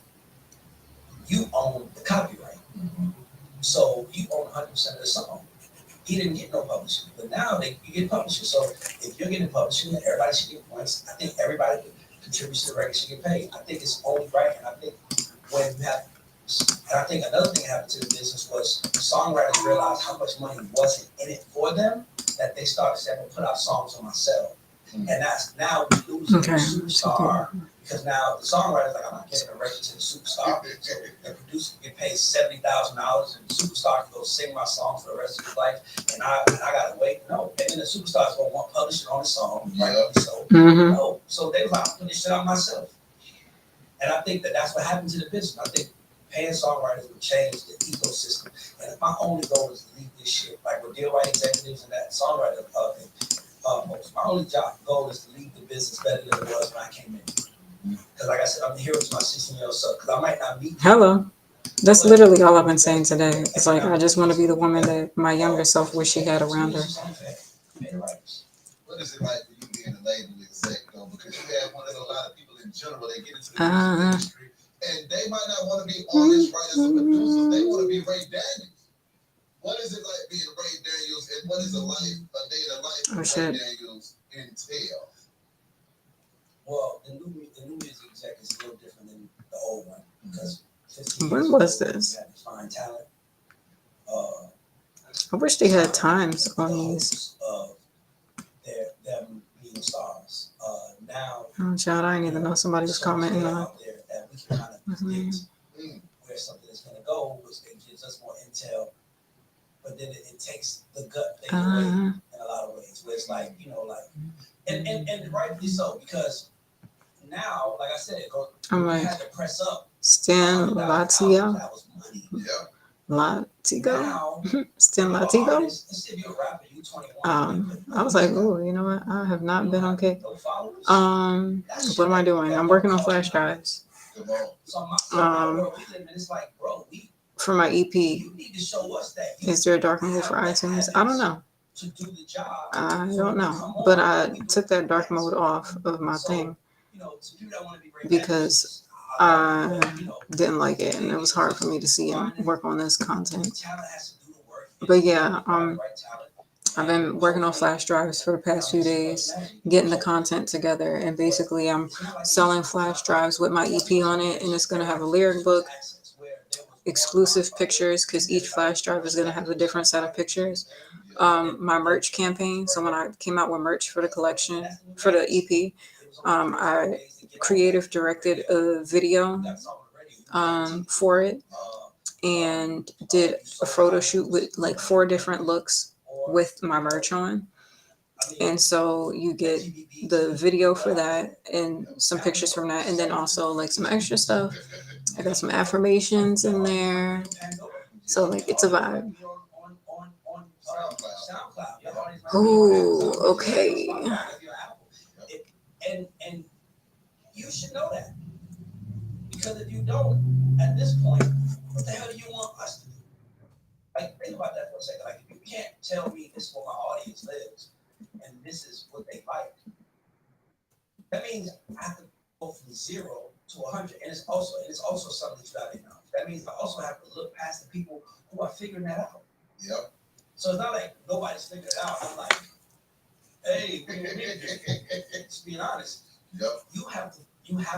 You own the copyright. Mm-hmm. So you own 100% of the song. He didn't get no publishing, but now you get publishing. So if you're getting publishing, everybody should get points. I think everybody who contributes to the record should get paid. I think it's only right, and I think when you have, and I think another thing that happened to the business was songwriters realized how much money wasn't in it for them that they started saying, "I'm gonna put out songs on myself," and that's now we losing the superstar. Because now the songwriter's like, I'm not giving a record to the superstar. So the producer can get paid $70,000 and the superstar can go sing my song for the rest of his life. And I gotta wait. No. And then the superstar's gonna want publishing on the song, right? So no. So they was like, I'm putting this shit out myself. And I think that's what happened to the business. I think paying songwriters would change the ecosystem. And if my only goal is to leave this shit, like with deal right executives and that songwriter thing, my only goal is to leave the business better than it was when I came in. Because like I said, I'm the hero to my 16-year-old self. Because I might not meet. Hello. That's literally all I've been saying today. It's like I just want to be the woman that my younger self wish she had around her. What is it like for you being a label exec though? Because you have one of a lot of people in general, they get into the music industry and they might not want to be artists, writers, and producers. They want to be Ray Daniels. What is it like being Ray Daniels, and what is a day in the life of Ray Daniels entail? Well, the new music exec is a little different than the old one because when was this? Had to find talent. I wish they had times on these. Of them being stars. Now. Oh, child, I didn't even know somebody was commenting on. Out there that we can kind of predict where something is going to go, which gives us more intel. But then it takes the gut thing away in a lot of ways. Where it's like, and rightfully so, because now, like I said, you had to press up. Stan Latio. That was money. Yeah. Latigo. Stan Latigo. If you're a rapper, you 21. I was like, oh, you know what? I have not been on Kick. What am I doing? I'm working on Flashdrives. It's like, bro, for my EP. You need to show us that. Is there a dark mode for iTunes? I don't know. To do the job. I don't know. But I took that dark mode off of my thing because didn't like it, and it was hard for me to see and work on this content. Talent has to do the work. But yeah, Right talent. I've been working on flash drives for the past few days, getting the content together, and basically I'm selling flash drives with my EP on it, and it's gonna have a lyric book, exclusive pictures, because each flash drive is gonna have a different set of pictures. My merch campaign. So when I came out with merch for the collection for the EP, I creative directed a video for it and did a photo shoot with like 4 different looks with my merch on. And so you get the video for that and some pictures from that, and then also like some extra stuff. I got some affirmations in there. So like it's a vibe. Ooh, okay. And you should know that. Because if you don't, at this point, what the hell do you want us to do? Like, think about that for a second. Like, if you can't tell me this is where my audience lives and this is what they like, that means I have to go from 0 to 100. And it's also something that you got to know. That means I also have to look past the people who are figuring that out. Yep. So it's not like nobody's figuring it out. I'm like, hey, just being honest. Yep. You have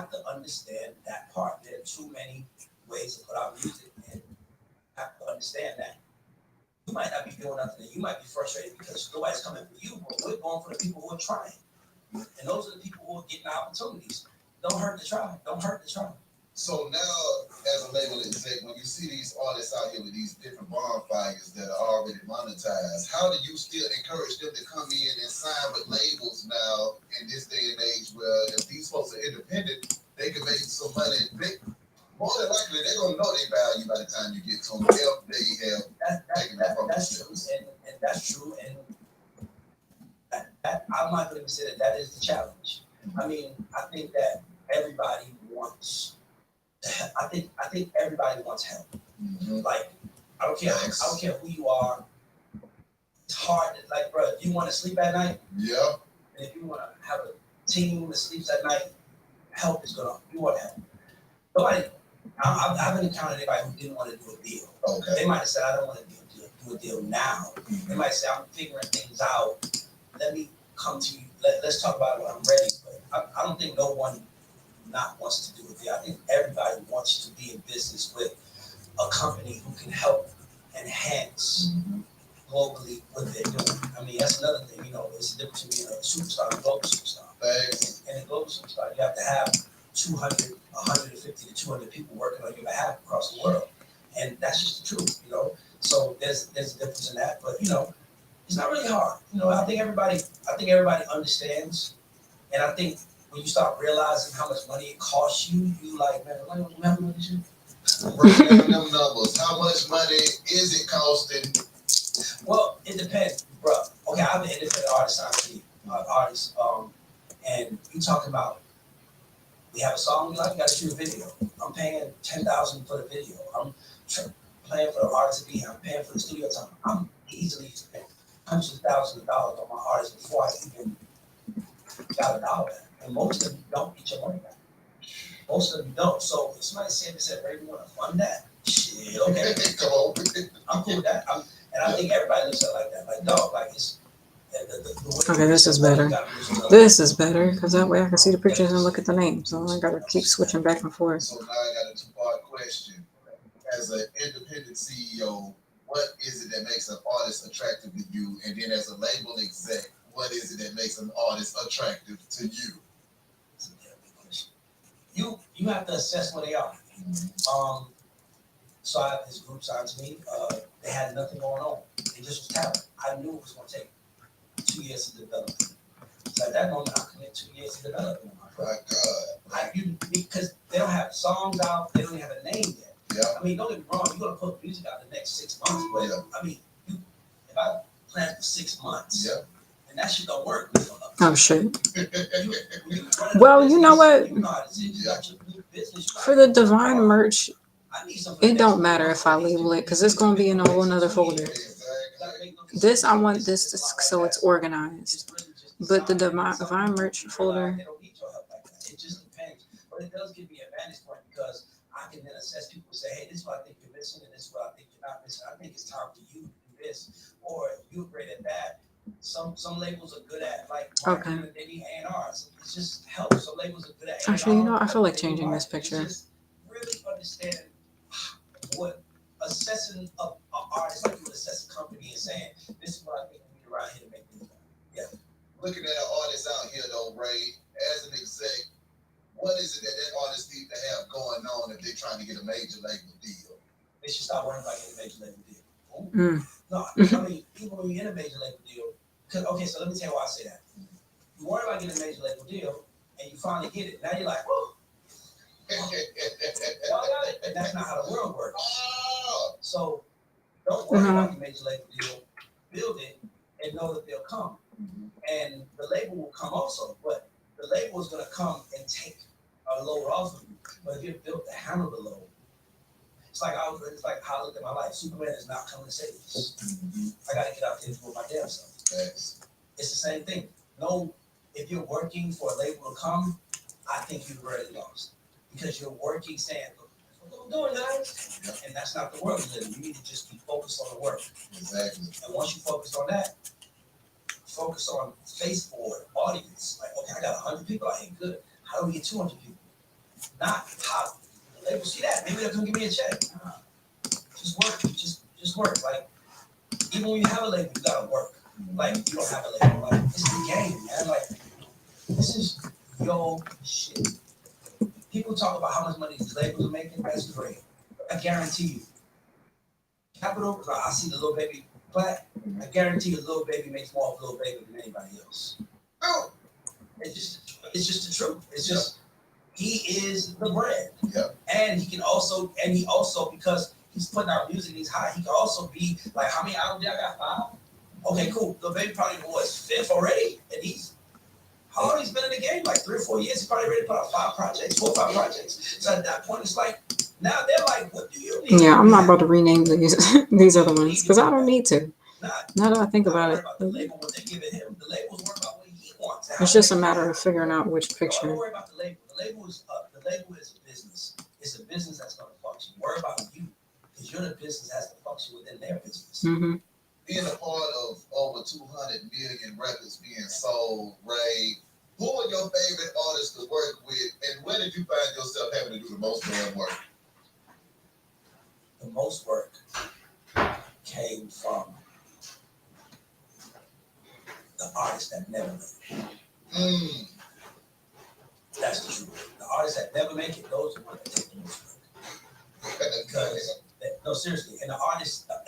to understand that part. There are too many ways to put out music, and you have to understand that. You might not be doing nothing, and you might be frustrated because nobody's coming for you, but we're going for the people who are trying. And those are the people who are getting opportunities. Don't hurt the try. Don't hurt the try. So now, as a label exec, when you see these artists out here with these different bonfires that are already monetized, how do you still encourage them to come in and sign with labels now in this day and age where if these folks are independent, they can make some money? More than likely, they're going to know their value by the time you get to them if they have taken that from themselves. And that's true. And that I'm not going to say that is the challenge. I mean, I think that everybody wants. I think everybody wants help. Mm-hmm. Like, I don't care who you are. It's hard. Like, bro, if you want to sleep at night, yeah. And if you want to have a team that sleeps at night, help is gonna. You want help. Nobody. I haven't encountered anybody who didn't want to do a deal. Okay. They might have said, I don't want to do a deal now. Mm-hmm. They might say, I'm figuring things out. Let me come to you. Let's talk about it when I'm ready. But I don't think no one not wants to do a deal. I think everybody wants to be in business with a company who can help enhance globally what they're doing. I mean, that's another thing. You know, it's the difference between a superstar and a global superstar. Thanks. And a global superstar, you have to have 200, 150 to 200 people working on your behalf across the world. And that's just the truth, you know. So there's a difference in that. But, you know, it's not really hard. You know, I think everybody understands. And I think when you start realizing how much money it costs you, you like, man, remember this shit? Break down them numbers. How much money is it costing? Well, it depends, bro. Okay, I'm an independent artist, and you talking about we have a song we like, you got to shoot a video. I'm paying $10,000 for the video. I'm paying for the artist to be here. I'm paying for the studio time. I'm easily spent hundreds of thousands of dollars on my artists before I even got a dollar back. And most of you don't get your money back. Most of them don't. So if somebody said, "Ray, we want to fund that," shit, okay, Come on. I'm cool with that. And I think everybody looks at it like that. Like, dog, like it's. Okay, this is better. This is better because that way I can see the pictures and look at the names. So I gotta keep switching back and forth. So now I got a two-part question. As an independent CEO, what is it that makes an artist attractive to you? And then as a label exec, what is it that makes an artist attractive to you? You have to assess where they are. So I had this group signed to me. They had nothing going on. They just was talent. I knew it was going to take 2 years to develop. So at that moment, I committed 2 years to develop them. My God. Because they don't have songs out. They don't even have a name yet. Yeah. I mean, don't get me wrong. You're going to put music out the next 6 months. But Yeah. I mean, if I plan for 6 months, Yeah. and that shit don't work. Oh shit. Well, you know what? For the Divine merch, it don't matter if I label it because it's gonna be in a whole nother folder. This I want this to, so it's organized. But the Divine merch folder. It just depends. But it does give me an advantage point because I can then assess people and say, hey, this is what I think you're missing, and this is what I think you're not missing. I think it's time for you to do this, or you're great at that. Some labels are good at like marketing, and they need A&Rs. It just helps. Some labels are good at A&R. Actually, I feel like changing this picture. Just really understand what assessing an artist like you would assess a company and saying, this is what I think we need around here to make things better. Yeah. Looking at an artist out here though, Ray, as an exec, what is it that artist need to have going on if they're trying to get a major label deal? They should stop worrying about getting a major label deal. No, I mean, even when you're in a major label deal, okay, so let me tell you why I say that. You worry about getting a major label deal, and you finally get it. Now you're like, whoa. And that's not how the world works. So don't worry about the major label deal. Build it and know that they'll come. And the label will come also, but the label is going to come and take a load off of you. But if you're built to handle the load, it's like how I look at my life. Superman is not coming to save us. I got to get out there and do it my damn self. It's the same thing. No, if you're working for a label to come, I think you've already lost. Because you're working saying, look, what I'm doing, guys. And that's not the world you live in. You need to just be focused on the work. Exactly. And once you focus on that, focus on Facebook audience. Like, okay, I got 100 people out here. Good. How do we get 200 people? Not how the label see that. Maybe they'll come give me a check. Nah. Just work. Just work. Like, even when you have a label, you gotta work. Like, you don't have a label. Like, it's the game, man. Like, this is your shit. People talk about how much money these labels are making. That's great. I guarantee you. Capital, I see the little baby plaque. I guarantee you, little baby makes more of little baby than anybody else. Oh, it's just the truth. It's just he is the brand. Yeah. And he also because he's putting out music, he's high. He can also be like, how many albums did I got? 5? Okay, cool. The baby probably was 5th already, and he's how long he's been in the game? Like 3 or 4 years. He probably ready to put out 4 or 5 projects. So at that point, it's like now they're like, what do you need? Yeah, I'm not about to rename these other ones because I don't need to. Now that I think about it, the label, what they're giving him, the label's worried about what he wants. It's just a matter of figuring out which picture. Don't worry about the label. The label is a business. It's a business that's going to function. Worry about you because you're the business that has to function within their business. Being a part of over 200 million records being sold, Ray, who are your favorite artists to work with, and where did you find yourself having to do the most damn work? The most work came from the artists that never make it. That's the truth. The artists that never make it, those are the ones that take the most work. Because, no, seriously, and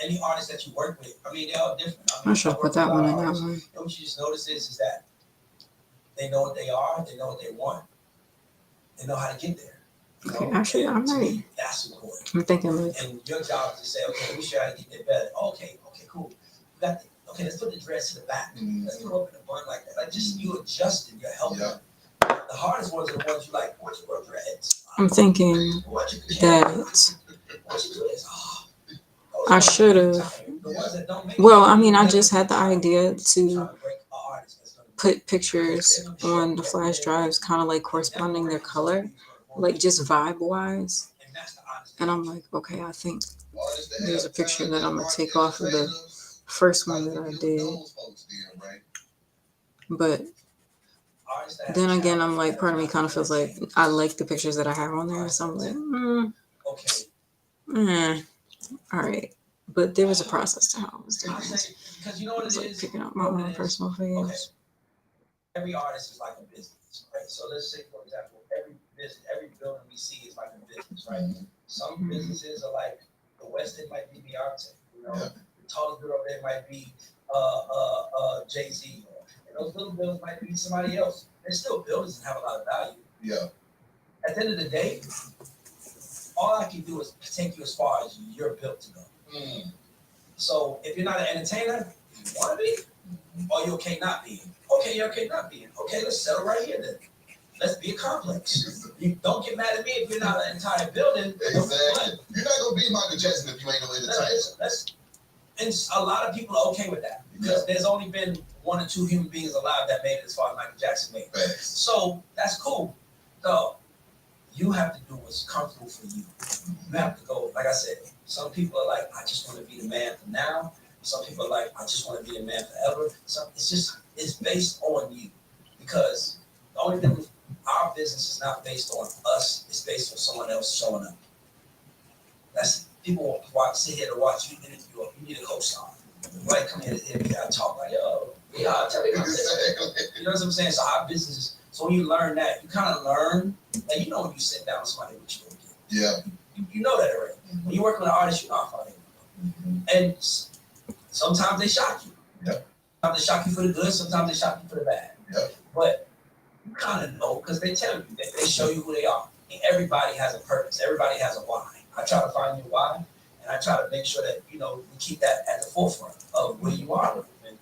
any artist that you work with, I mean, they're all different. I should put that one in that one. And what you just notice is that they know what they are, they know what they want, they know how to get there. Okay, actually, I'm ready. That's important. I'm thinking like. And your job is to say, okay, we show how to get there better. Okay, cool. Okay, let's put the dress to the back. Let's put it up in the bun like that. Like just you adjusting, you're helping. Yeah. The hardest ones are the ones you like. Why don't you wear dreads? I'm thinking that I should have. Well, I mean, I just had the idea to put pictures on the flash drives, kind of like corresponding their color, like just vibe wise. And I'm like, okay, I think there's a picture that I'm gonna take off of the first one that I did. But then again, I'm like, part of me kind of feels like I like the pictures that I have on there. So I'm like, all right. But there was a process to how I was doing it. I was like picking up my own personal photos. Every artist is like a business, right? So let's say, for example, every building we see is like a business, right? Some businesses are like the West End might be Beyonce, you know, the tallest girl there might be Jay-Z, and those little buildings might be somebody else. They're still buildings and have a lot of value. Yeah. At the end of the day, all I can do is take you as far as you're built to go. So if you're not an entertainer, you want to be, or you're okay not being. Okay, you're okay not being. Okay, let's settle right here then. Let's be a complex. You don't get mad at me if you're not an entire building. Exactly. You're not gonna be Michael Jackson if you ain't no entertainer. And a lot of people are okay with that because there's only been 1 or 2 human beings alive that made it as far as Michael Jackson made it. So that's cool. So You have to do what's comfortable for you. You have to go, like I said, some people are like, I just want to be the man for now. Some people are like, I just want to be the man forever. It's based on you. Because the only thing, our business is not based on us, it's based on someone else showing up. That's, people sit here to watch you interview, you need a co-star. Right, come here to me, I talk like, yo, yeah, I'll tell you about this. You know what I'm saying? So our business, so when you learn that, you kind of learn, like, you know when you sit down with somebody, what you're going to get. Yeah. You know that already. When you work with an artist, you know how far they go. And sometimes they shock you. Yep. Sometimes they shock you for the good, sometimes they shock you for the bad. Yep. But you kind of know because they tell you, they show you who they are. And everybody has a purpose, everybody has a why. I try to find your why, and I try to make sure that, you know, we keep that at the forefront of where you are. And,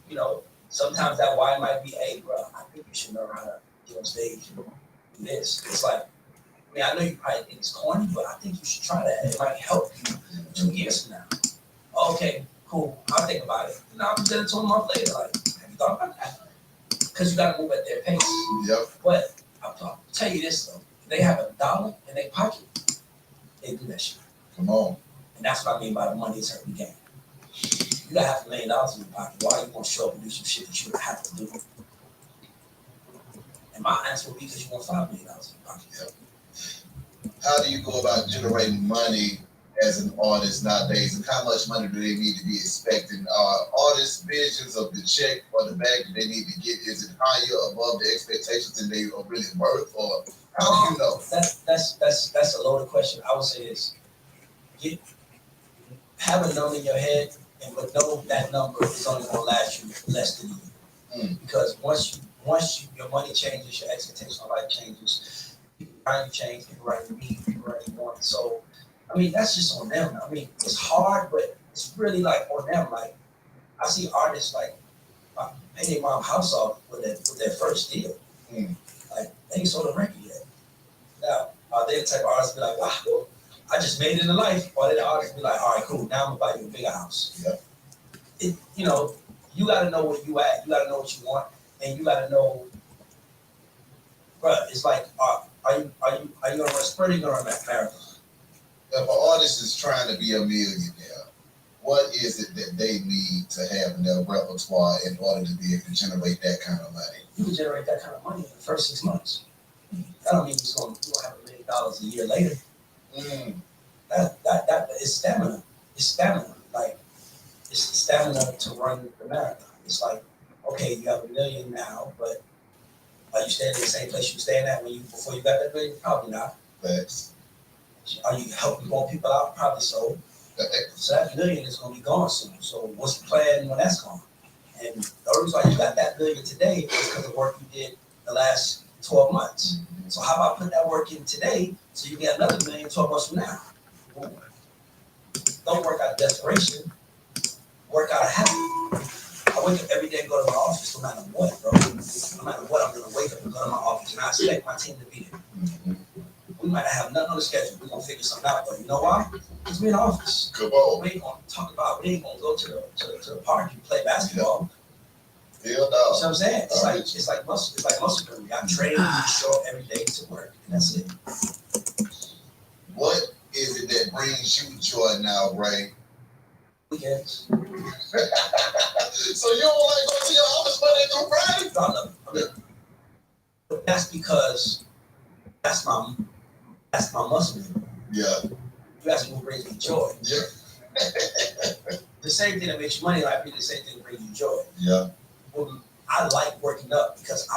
you know, sometimes that why might be, hey, bro, I think you should learn how to get on stage and do this. It's like, I mean, I know you probably think it's corny, but I think you should try that. It might help you 2 years from now. Okay, cool. I'll think about it. And I'll present it to them a month later. Like, have you thought about that? Because you got to move at their pace. Yep. But I'll tell you this, though. If they have $1 in their pocket, they do that shit. Come on. And that's what I mean by the money is hurting the game. You got $500,000 in your pocket. Why are you going to show up and do some shit that you have to do? And my answer would be because you want $5 million in your pocket. Yep. How do you go about generating money as an artist nowadays, and how much money do they need to be expecting? Artists' visions of the check or the bag that they need to get, is it higher above the expectations than they are really worth, or how do you know? That's a loaded question. I would say this: have a number in your head, but know that number is only going to last you less than a year. Because once your money changes, your expectation of life changes. People around you change. People around you need. People around you want. So, I mean, that's just on them. I mean, it's hard, but it's really like on them. Like, I see artists like pay their mom house off with their first deal. Like, they ain't sold a record yet. Now, are they the type of artists be like, wow, I just made it in life? Or are they the artists be like, all right, cool, now I'm gonna buy you a bigger house? Yeah. You know, you gotta know where you at. You gotta know what you want, and you gotta know, bro. It's like, are you gonna run a sprint or you gonna run that marathon? If an artist is trying to be a millionaire, what is it that they need to have in their repertoire in order to be able to generate that kind of money? You can generate that kind of money in the first 6 months. That don't mean you're gonna have $1 million a year later. That is stamina. It's stamina. Like, it's the stamina to run the marathon. It's like, okay, you have $1 million now, but are you staying in the same place you were staying at before you got that $1 million? Probably not. Facts. Are you helping more people out? Probably so. So that $1 million is gonna be gone soon. So what's the plan when that's gone? And the reason why you got that $1 million today is because of the work you did the last 12 months. So how about put that work in today so you get another $1 million 12 months from now? Don't work out of desperation. Work out of habit. I wake up every day and go to my office no matter what, bro. No matter what, I'm gonna wake up and go to my office, and I expect my team to be there. We might not have nothing on the schedule. We're gonna figure something out, but you know why? Because we're in the office. Come on. We ain't gonna talk about. We ain't gonna go to the park and play basketball. Hell no. You know what I'm saying? It's like muscle. It's like muscle memory. I train and show up every day to work, and that's it. What is it that brings you joy now, Ray? Weekends. So you don't like go to your office Monday through Friday? I love it. I mean, but that's because that's my muscle memory. Yeah. You ask me what brings me joy. Yeah. The same thing that makes you money might be the same thing that brings you joy. Yeah. Well, I like working up because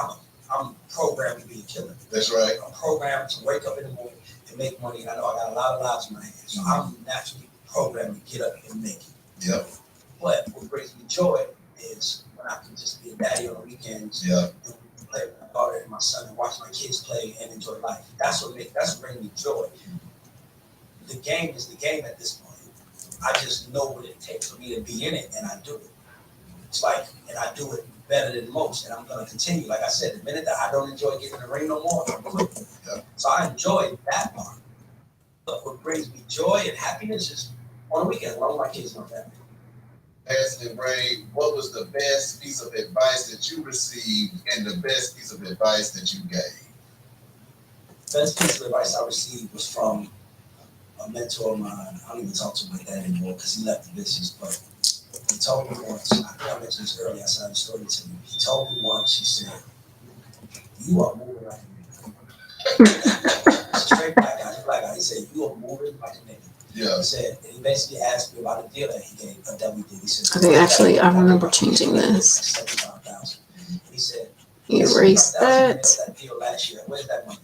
I'm programmed to be a killer. That's right. I'm programmed to wake up in the morning and make money, and I know I got a lot of lives in my hands. So I'm naturally programmed to get up and make it. Yep. But what brings me joy is when I can just be a daddy on the weekends. Yeah. And play with my daughter and my son and watch my kids play and enjoy life. That's what brings me joy. The game is the game at this point. I just know what it takes for me to be in it, and I do it. It's like, and I do it better than most, and I'm going to continue. Like I said, the minute that I don't enjoy getting in the ring no more, I'm quitting. Yeah. So I enjoy that part. But what brings me joy and happiness is on the weekend, along with my kids and my family. Asking Ray, what was the best piece of advice that you received and the best piece of advice that you gave? best piece of advice I received was from a mentor of mine. I don't even talk to him like that anymore because he left the business. But he told me once, I think I mentioned this earlier, I said the story to you. He told me once, he said, "You are moving like a nigga." It's a straight black guy, he's a black guy. He said, "You are moving like a nigga." Yeah. He said, and he basically asked me about a deal that he gave, a W did. He said, Okay, actually, I remember changing this. 75,000. He said, Erase that. that deal last year. Where's that money?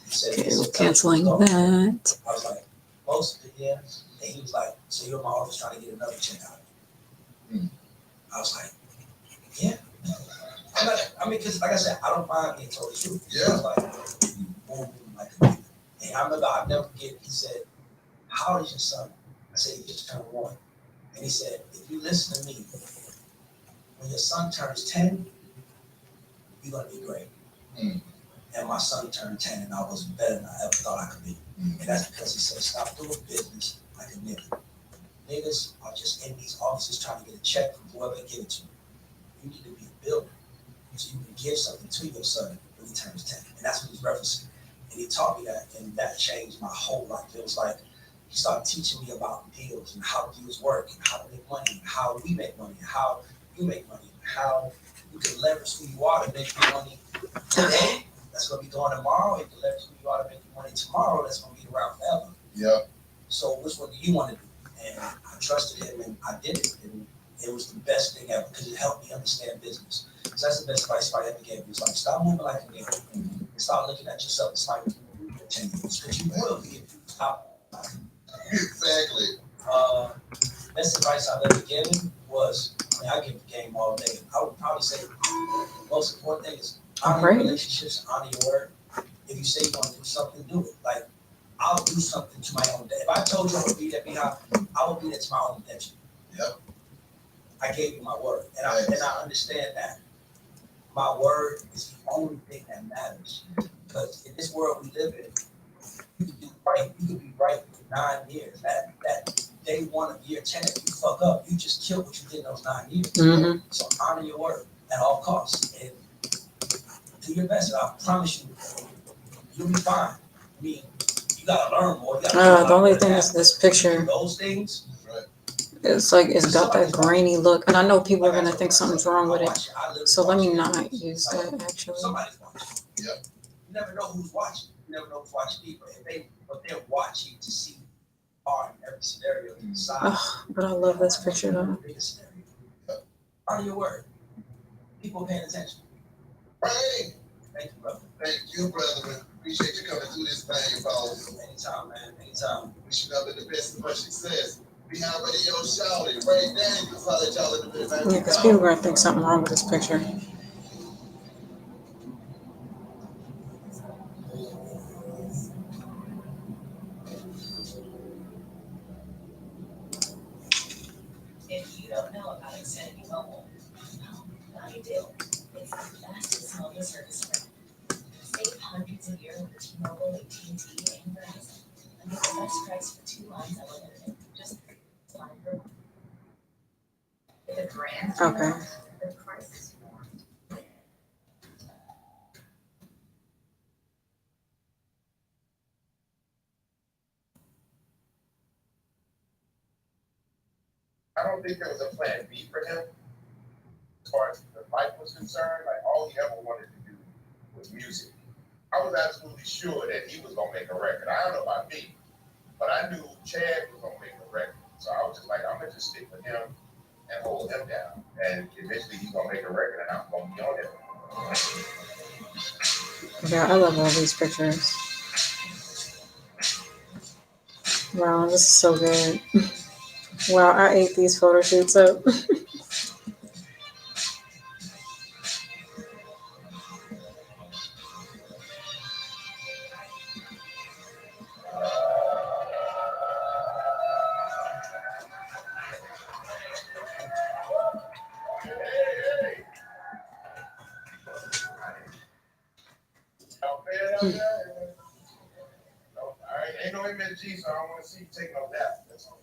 He said, Okay, we're canceling that. I was like, most of it, yeah. And he was like, so you're in my office trying to get another check out of me. I was like, yeah. I mean, because like I said, I don't mind being told the truth. Yeah. I was like, you moving like a nigga. And I remember, I'll never forget, he said, how old is your son? I said, he just turned 1. And he said, if you listen to me, when your son turns 10, you're going to be great. And my son turned 10 and I was better than I ever thought I could be. And that's because he said, stop doing business like a nigga. Niggas are just in these offices trying to get a check from whoever they give it to. You need to be a builder so you can give something to your son when he turns 10. And that's what he's referencing. And he taught me that, and that changed my whole life. It was like he started teaching me about deals and how deals work and how to make money and how we make money and how you make money and how you can leverage who you are to make your money today. That's going to be going tomorrow. You can leverage who you are to make your money tomorrow. That's going to be around forever. Yep. So which one do you want to do? And I trusted him and I did it. And it was the best thing ever because it helped me understand business. So that's the best advice I ever gave me. It's like, stop moving like a nigga and start looking at yourself as like 10 years because you will be if you stop. Exactly. Best advice I've ever given was, I mean, I give the game all day. I would probably say the most important thing is honor your relationships, honor your word. If you say you want to do something, do it. Like, I'll do something to my own day. If I told you I would be there behind, I would be there to my own attention. Yep. I gave you my word. And I understand that my word is the only thing that matters. Because in this world we live in, you can do right. You can be right for 9 years. That day 1 of year 10, if you fuck up, you just killed what you did in those 9 years. Mm-hmm. So honor your word at all costs and do your best. And I promise you, you'll be fine. I mean, you gotta learn more. The only thing is this picture. Those things. It's like it's got that grainy look, and I know people are gonna think something's wrong with it. So let me not use that actually. Somebody's watching. Yep. You never know who's watching. You never know who's watching people. But they're watching to see art in every scenario. But I love this picture though. Honor your word. People paying attention. Right. Thank you, brother. Thank you, brother. Appreciate you coming through this thing, folks. Anytime, man. Anytime. Wish you nothing the best of much success. Be out with your shouting. Right there. You can follow y'all in the bit, man. Yeah, because people are gonna think something wrong with this picture. If you don't know about Xfinity Mobile, well, now you do. It's the fastest mobile service around. Save hundreds a year with T-Mobile, AT&T, and Verizon. And get the best price for 2 lines unlimited. Just line per month. With a grand Okay. the price is more. I don't think there was a plan B for him as far as the life was concerned. Like, all he ever wanted to do was music. I was absolutely sure that he was gonna make a record. I don't know about me, but I knew Chad was gonna make a record. So I was just like, I'm gonna just stick with him and hold him down. And eventually he's gonna make a record and I'm gonna be on it. Yeah, I love all these pictures. Wow, this is so good. Wow, I ate these photo shoots up. Y'all fair out there? No, all right, ain't no MSG, so I don't wanna see you take no nap. That's all.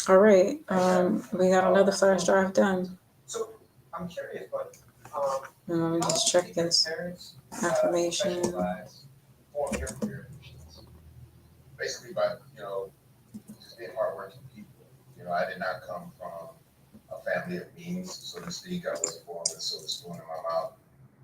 All right, we got another flash drive done. So I'm curious, but Let me just check this. parents Affirmation. specialize form your career basically by, just being hardworking people. I did not come from a family of means, so to speak. I wasn't born with a silver spoon in my mouth.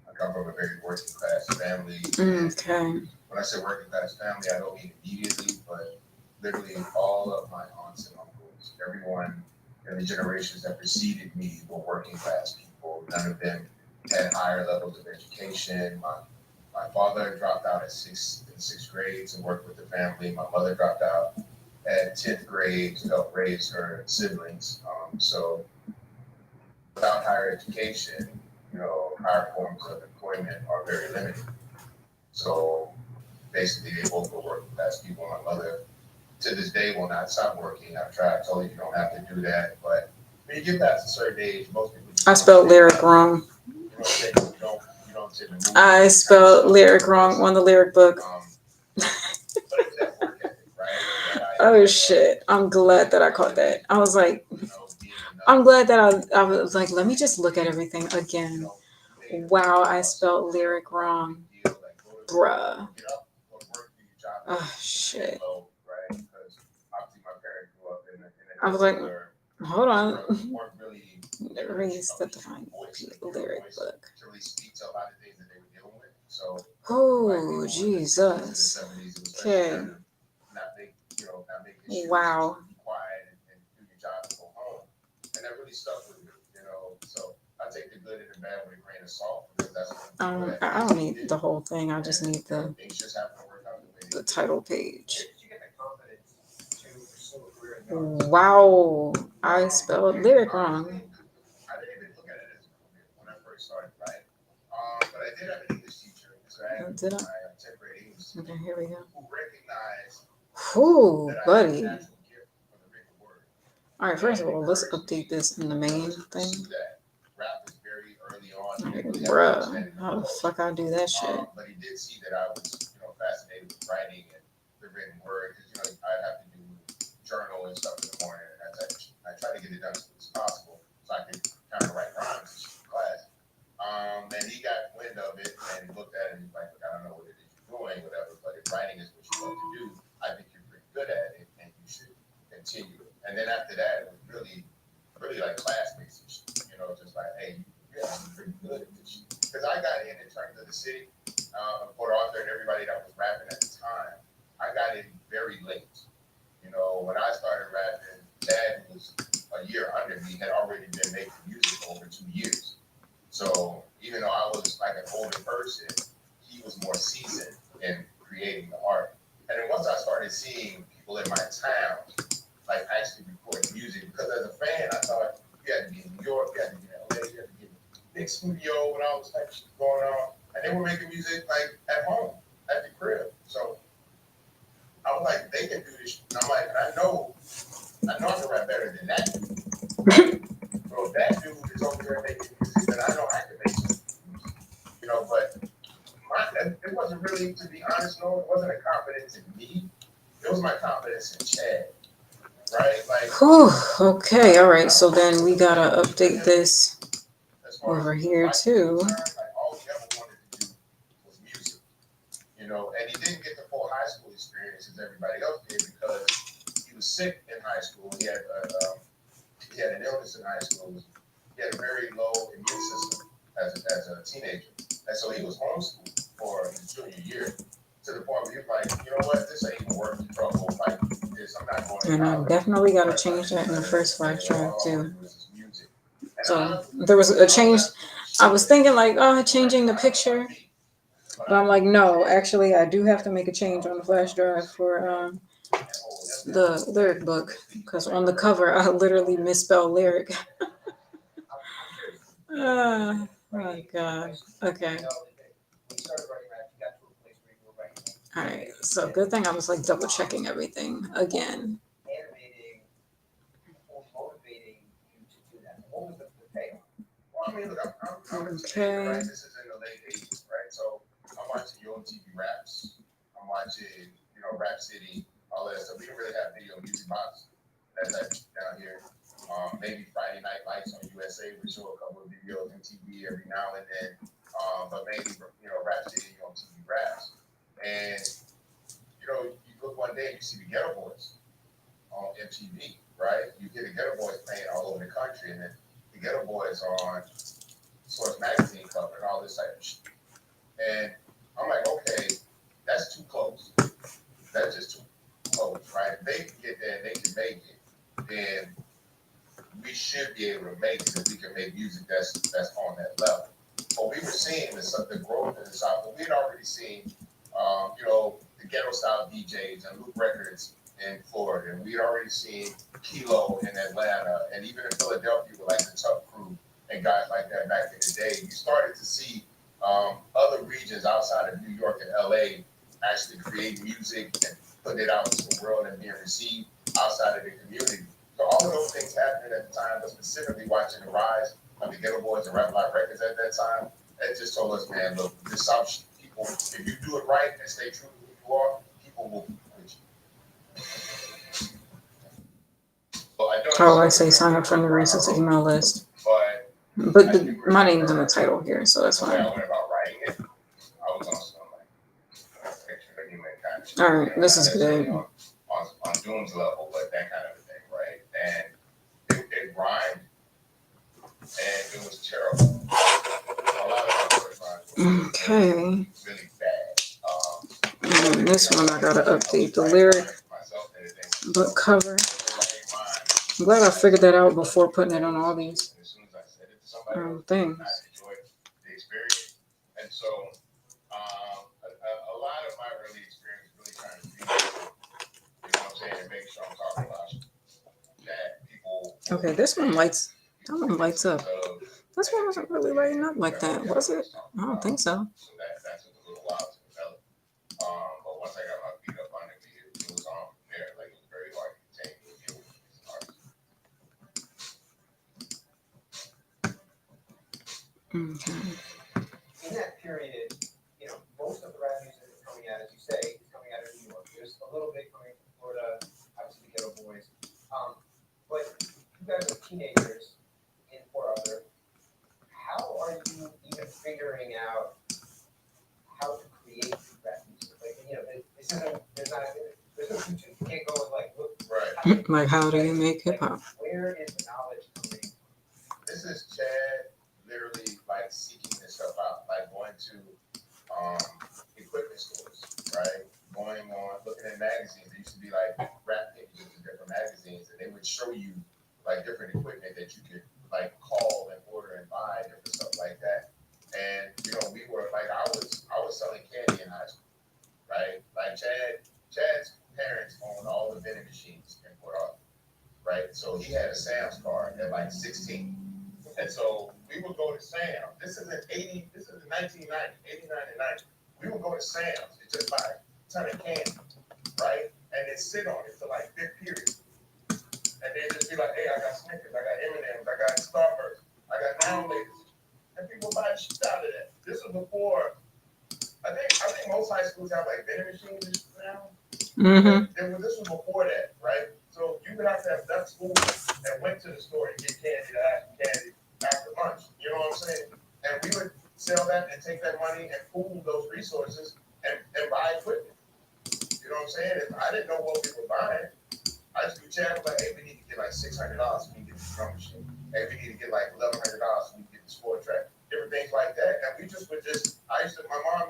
I come from a very working class family. Okay. When I say working class family, I don't mean immediately, but literally all of my aunts and uncles, everyone in the generations that preceded me were working class people. None of them had higher levels of education. My father dropped out in sixth grade to work with the family. My mother dropped out at 10th grade to help raise her siblings. So without higher education, higher forms of employment are very limited. So basically, they both were working class people. My mother, to this day, will not stop working. I've tried, told her you don't have to do that, but when you get past a certain age, most people. I spelled lyric wrong. You don't take the move. I spelled lyric wrong on the lyric book. But it's that work ethic, right? Oh shit. I'm glad that I caught that. I was like, I'm glad that I was like, let me just look at everything again. Wow, I spelled lyric wrong. Bruh. Oh shit. I was like, hold on. Raise the divine lyric book. Oh Jesus. Okay. Wow. And that really stuck with me, So I take the good and the bad with a grain of salt. I don't need the whole thing. I just need the title page. Wow, I spelled lyric wrong. I didn't even look at it as a career when I first started, right? But I did have an English teacher. So I had Did I? my 10th grade English teacher Okay, here we go. who recognized Ooh, that I had buddy. a natural gift for the written word. All right, first of all, let's update this in the main thing. Rap is very early on. All right, bruh, how the fuck I do that shit? But he did see that I was, fascinated with writing and the written word. Because, I have to do journal and stuff in the morning, and I try to get it done as quick as possible so I can kind of write rhymes in class. And he got wind of it and he looked at it and he's like, look, I don't know what it is you're doing, whatever, but if writing is what you love to do, I think you're pretty good at it and you should continue it. And then after that, it was really, really like classmates and shit, just like, hey, yeah, I'm pretty good at this shit. Because I got in terms of the city, Port Arthur and everybody that was rapping at the time, I got in very late. When I started rapping, Dad, who was a year under me, had already been making music for over 2 years. So even though I was like an older person, he was more seasoned in creating the art. And then once I started seeing people in my town, like actually record music, because as a fan, I thought you had to be in New York, you had to be in LA, you had to be in a big studio when all this type of shit going on. And they were making music like at home, at the crib. So I was like, they can do this. And I'm like, I know I can rap better than that dude. So if that dude is over there making music, then I know I can make music. But it wasn't really, to be honest, no, it wasn't a confidence in me. It was my confidence in Chad. Right? Like, Whew, okay, all right. So then we gotta update this over here too. Like, all he ever wanted to do was music. And he didn't get the full high school experience as everybody else did because he was sick in high school. He had an illness in high school. He had a very low immune system as a teenager. And so he was homeschooled for his junior year to the point where he was like, you know what, this ain't even worth the trouble. Like this, I'm not going to And I college. definitely gotta change that in the first Flashdrive too. So there was a change. I was thinking like, oh, changing the picture. But I'm like, no, actually, I do have to make a change on the flash drive for the lyric book. Because on the cover, I literally misspelled lyric. Oh, my God. Okay. All right. So good thing I was like double checking everything again. Okay. This is in the late 80s, right? So I'm watching Yo MTV Raps. I'm watching, Rap City, all that stuff. We didn't really have video music box down here. Maybe Friday Night Lights on USA would show a couple of videos on TV every now and then. But mainly, Rap City, Yo MTV Raps. And you know, you look one day and you see the Ghetto Boys on MTV, right? You get the Ghetto Boys playing all over the country, and then the Ghetto Boys on Source Magazine cover and all this type of shit. And I'm like, okay, that's too close. That's just too close, right? If they can get there and they can make it, then we should be able to make it if we can make music that's on that level. But we were seeing the growth in the South, but we had already seen, you know, the ghetto style DJs and Loop Records in Florida, and we had already seen Kilo in Atlanta, and even in Philadelphia with like the Tough Crew and guys like that back in the day. You started to see other regions outside of New York and LA actually create music and put it out into the world and being received outside of the community. So all of those things happening at the time, but specifically watching the rise of the Ghetto Boys and Rap Life Records at that time, it just told us, man, look, this South people, if you do it right and stay true to who you are, people will be with you. So Oh, I say sign up for the racist email list. But my name's in the title here, so that's I fine. went about writing it. I was on some like extreme kind of shit. All right, this is good. On Doom's level, but that kind of a thing, right? And it rhymed, and it was terrible. A lot of my first rhymes were Okay. really bad. And this one I gotta update the lyric, but cover. I'm glad I figured that out before putting it on all these things. The experience, and so a lot of my early experience really trying to be, you know what I'm saying, and make sure I'm talking about that people. Okay, this one lights. That one lights up. This one wasn't really lighting up like that, was it? I don't think so. So that took a little while to develop. But once I got my feet up under me, it was on from there. Like it was very hard to contain me and deal with these artists. Okay. In that period, you know, most of the rap music that's coming out, as you say, is coming out of New York. There's a little bit coming from Florida, obviously the Ghetto Boys. But you guys are teenagers in Fort Arthur. How are you even figuring out how to create rap music? Like, you know, there's no YouTube. You can't go and like look. Right. Like, how do you make hip hop? Where is the knowledge coming? This is Chad literally like seeking this stuff out, like going to equipment stores, right? Going on, looking at magazines. There used to be like rap pages in different magazines, and they would show you like different equipment that you could like call and order and buy, different stuff like that. And you know, we were like, I was selling candy in high school, right? Like Chad's parents owned all the vending machines in Port Arthur, right? So he had a Sam's card at like 16. And so we would go to Sam's. This is in 1990, 89 and 90. We would go to Sam's and just buy a ton of candy, right? And then sit on it for like 5th period. And then just be like, hey, I got Snickers, I got M&M's, I got Starburst, I got Now Laters. And people buy shit out of that. This was before, I think most high schools have like vending machines now. Mm-hmm. This was before that, right? So you would have to have left school and went to the store and get candy after lunch. You know what I'm saying? And we would sell that and take that money and pool those resources and buy equipment. You know what I'm saying? I didn't know what we were buying. I just do Chad like, hey, we need to get like $600 so we can get this drum machine. Hey, we need to get like $1,100 so we can get the sport track. Different things like that. And we just would my mom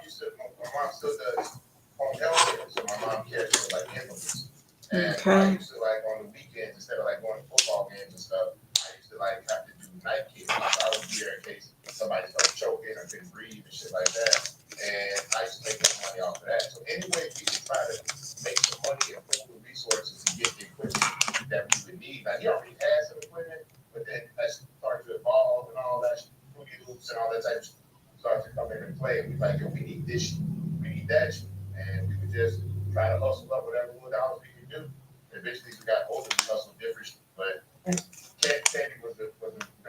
still does home health care. So my mom cares for like invalids. And I used to like on the weekends, instead of like going to football games and stuff, I used to like have to do night care. So I would be there in case somebody started choking or couldn't breathe and shit like that. And I used to make some money off of that. So anyway, we could try to make some money and pool the resources to get the equipment that we would need. Now he already had some equipment, but then that started to evolve and all that, Fruity Loops and all that type of stuff started to come into play. And we like, yo, we need this shit, we need that shit. And we would just try to hustle up whatever little dollars we could do. Eventually we got older, we hustled different shit, but candy was the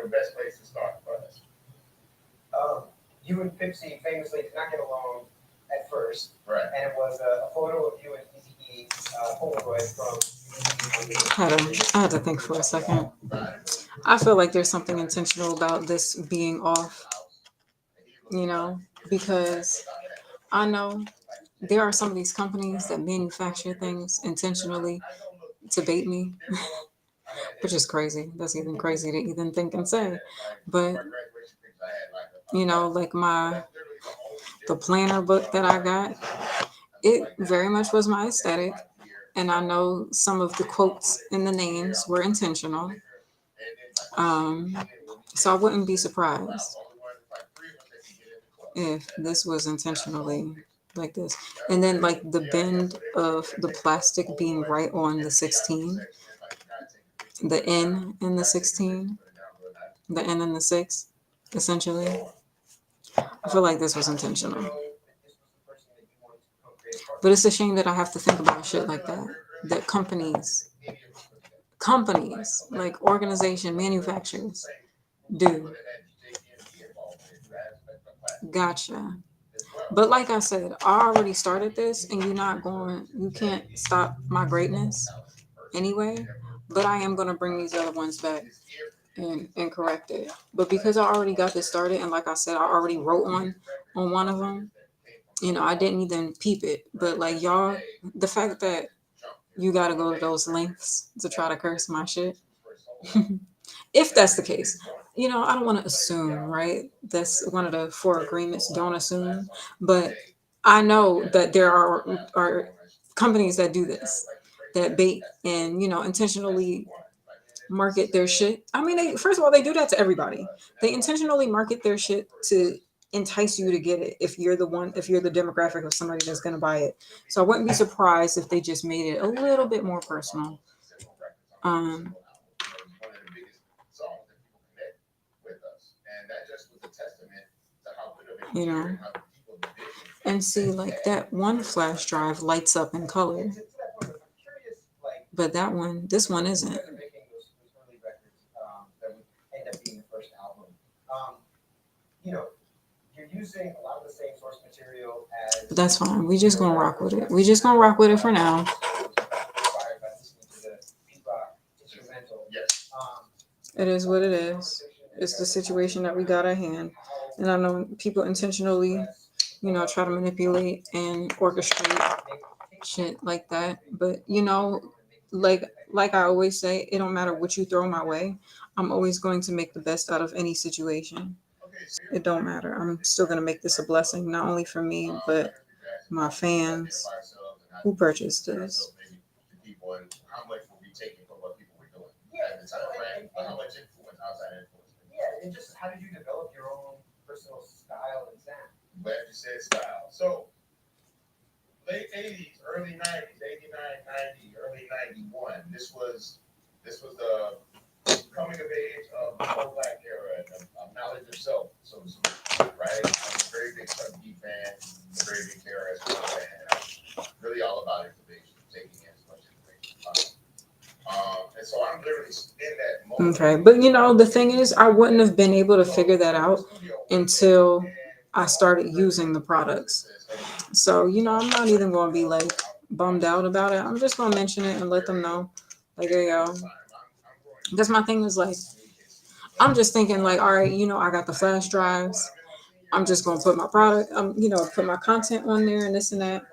best place to start for us. You and Pipsy famously did not get along at first. Right. And it was a photo of you and Eazy-E, Polaroid from. I had to think for a second. I feel like there's something intentional about this being off, you know, because I know there are some of these companies that manufacture things intentionally to bait me, which is crazy. That's even crazy to even think and say. But like the planner book that I got, it very much was my aesthetic. And I know some of the quotes and the names were intentional. Um, so I wouldn't be surprised if this was intentionally like this. And then like the bend of the plastic being right on the 16, the N in the 16, the N and the 6, essentially. I feel like this was intentional. But it's a shame that I have to think about shit like that. That companies, like organization, manufacturers do. Gotcha. But like I said, I already started this and you can't stop my greatness anyway. But I am going to bring these other ones back and correct it. But because I already got this started and like I said, I already wrote on one of them, I didn't even peep it. But like y'all, the fact that you got to go to those lengths to try to curse my shit, if that's the case. I don't want to assume, right? That's one of the four agreements. Don't assume. But I know that there are companies that do this, that bait and, intentionally market their shit. I mean, first of all, they do that to everybody. They intentionally market their shit to entice you to get it if you're the demographic of somebody that's going to buy it. So I wouldn't be surprised if they just made it a little bit more personal. Um, you know, and see, like that one flash drive lights up in color, but this one isn't. You're using a lot of the same source material as. But that's fine. We just gonna rock with it. We just gonna rock with it for now. It is what it is. It's the situation that we got at hand. And I know people intentionally, try to manipulate and orchestrate shit like that. But like I always say, it don't matter what you throw my way. I'm always going to make the best out of any situation. It don't matter. I'm still gonna make this a blessing, not only for me, but my fans who purchased this. Yeah, and just how did you develop your own personal style and sound? Glad you said style. So, late 80s, early 90s, 89, 90, early 91. This was the coming of age of the whole black era and of knowledge of self, so to speak, right? I'm a very big Chuck D fan, a very big KRS fan, and I'm really all about information, taking in as much information as possible. And so I'm literally in that moment. Okay, but the thing is, I wouldn't have been able to figure that out until I started using the products. So, I'm not even going to be like bummed out about it. I'm just going to mention it and let them know. Like, there you go. Because my thing is like, I'm just thinking like, all right, I got the flash drives. I'm just going to put my product, put my content on there and this and that,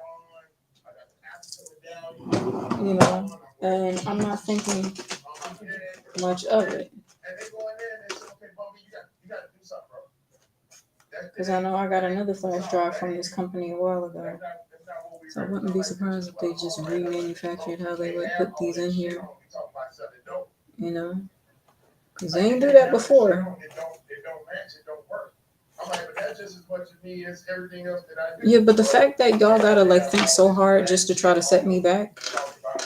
and I'm not thinking much of it. Because I know I got another flash drive from this company a while ago. So I wouldn't be surprised if they just remanufactured how they would put these in here. Because they didn't do that before. It don't match, it don't work. I'm like, but that's just as much of me as everything else that I do. Yeah, but the fact that y'all gotta like think so hard just to try to set me back,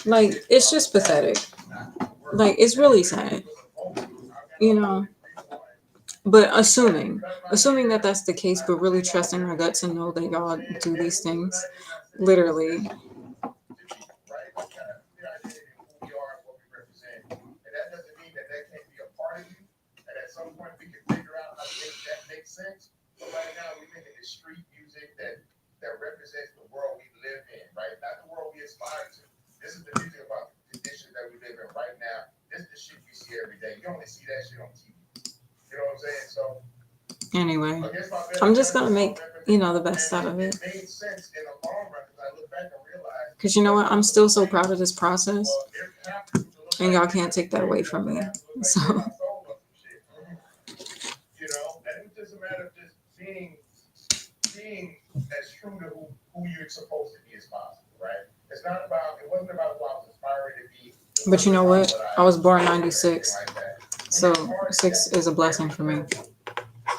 like it's just pathetic. Like it's really sad. But assuming that that's the case, but really trusting my gut to know that y'all do these things, literally. Some point we can figure out how to make that make sense. But right now we're making this street music that represents the world we live in, right? Not the world we aspire to. This is the music about the conditions that we live in right now. This is the shit we see every day. You only see that shit on TV. You know what I'm saying? So anyway, I'm just gonna make the best out of it. It made sense in the long run. Because you know what? I'm still so proud of this process, Well, it have to look and like y'all can't take that away from me. it have to look like So, they got sold on some shit. You know, and it's just a matter of just being as true to who you're supposed to be as possible, right? It wasn't about who I was aspiring to be. but you know what? I was born '96, Like that. so 6 is a blessing for me. You're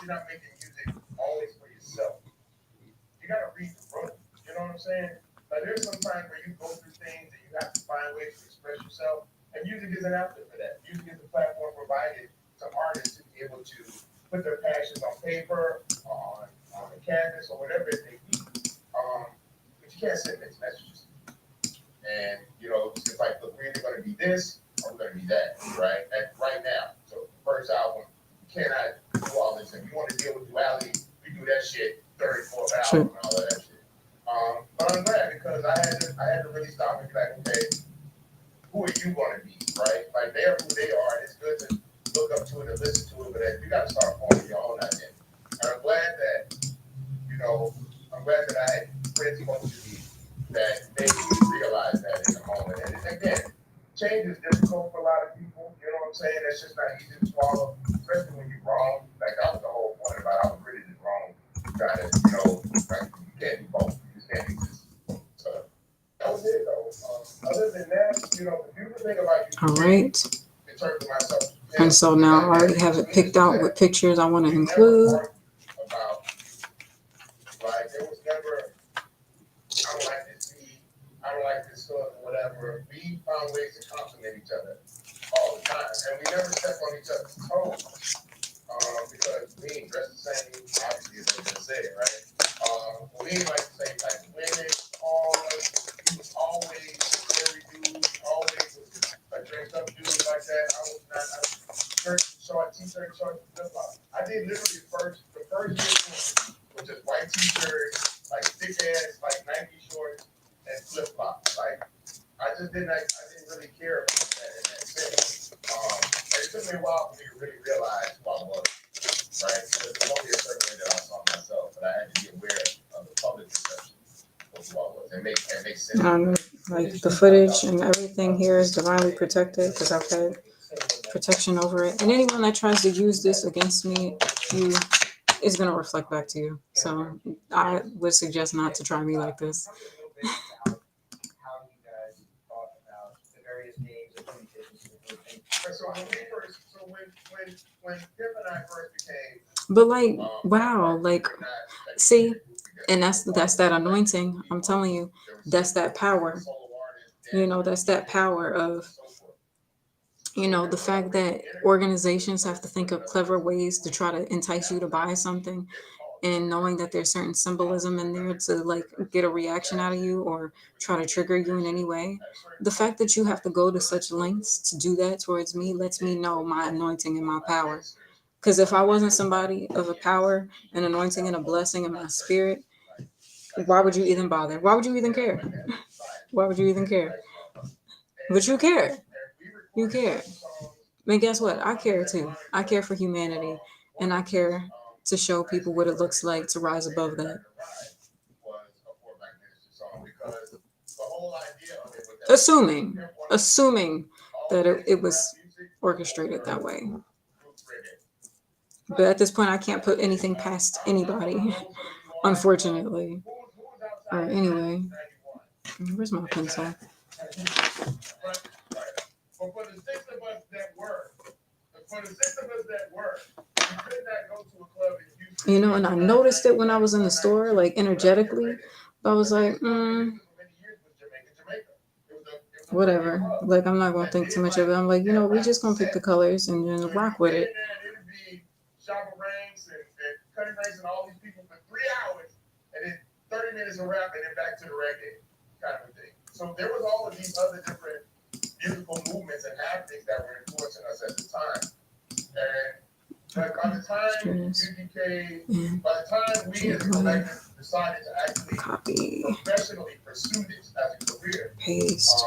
not making music always for yourself. You gotta read the room. You know what I'm saying? Like there's some times where you go through things and you have to find ways to express yourself. And music is an outlet for that. Music is a platform provided to artists to be able to put their passions on paper, on the canvas, or whatever it may be. But you can't send mixed messages. And you know, it's just like, look, we're either gonna be this or we're gonna be that, right? And right now. So the first album, you cannot do all this. If you want to deal with duality, we do that shit 34th album and all of that shit. But I'm glad because I had to really stop and be like, okay, who are you gonna be, right? Like they're who they are, and it's good to look up to it and listen to it, but you gotta start forming your own identity. And I'm glad that, I had friends close to me that made me realize that in the moment. And again, change is difficult for a lot of people, you know what I'm saying? That's just not easy to swallow, especially when you're wrong. Like that was the whole point about I was really just wrong. Trying to, like, you can't do both. You just can't exist. So that was it though. Other than that, the beautiful thing about you. All right. In terms of myself. And so now I already have it picked out what pictures I want to include. About, like, there was never, I don't like this beat, I don't like this stuff, or whatever. We found ways to compliment each other all the time. And we never stepped on each other's toes. Because we ain't dressed the same, obviously, as I just said, right? We ain't like the same type of women, he was always very dude, he always was a dressed up dude like that. I was not, short t-shirt, short flip-flop. I did literally the first year was just white t-shirt, like thick ass, like Nike shorts and flip-flops. Like, I didn't really care about that in that sense. And it took me a while for me to really realize who I was, right? Because there's only a certain way that I saw myself, but I had to be aware of the public perception of who I was and make sense. Like the footage and everything here is divinely protected because I've had protection over it. And anyone that tries to use this against me, is going to reflect back to you. So I would suggest not to try me like this. How you guys thought about the various names and permutations. So when Pip and I first became, but like, wow, like, see, and that's that anointing. I'm telling you, that's that power. That's that power of, the fact that organizations have to think of clever ways to try to entice you to buy something, and knowing that there's certain symbolism in there to like get a reaction out of you or try to trigger you in any way. The fact that you have to go to such lengths to do that towards me lets me know my anointing and my power. Because if I wasn't somebody of a power, an anointing, and a blessing in my spirit, why would you even bother? Why would you even care? Why would you even care? But you care. You care. And guess what? I care too. I care for humanity, and I care to show people what it looks like to rise above that. Assuming that it was orchestrated that way. But at this point, I can't put anything past anybody, unfortunately. Or anyway, where's my pencil? But for the six of us that were, we could not go to a club in Houston. And I noticed it when I was in the store, like energetically. But I was like, whatever. Like, I'm not gonna think too much of it. I'm like, we just gonna pick the colors and then rock with it. It'd be Shabba Ranks and Cutting Ranks and all these people for 3 hours, and then 30 minutes of rap, and then back to the reggae kind of a thing. So there was all of these other different musical movements and happenings that were influencing us at the time. But by the time we as a collective decided to actually professionally pursue this as a career, paste,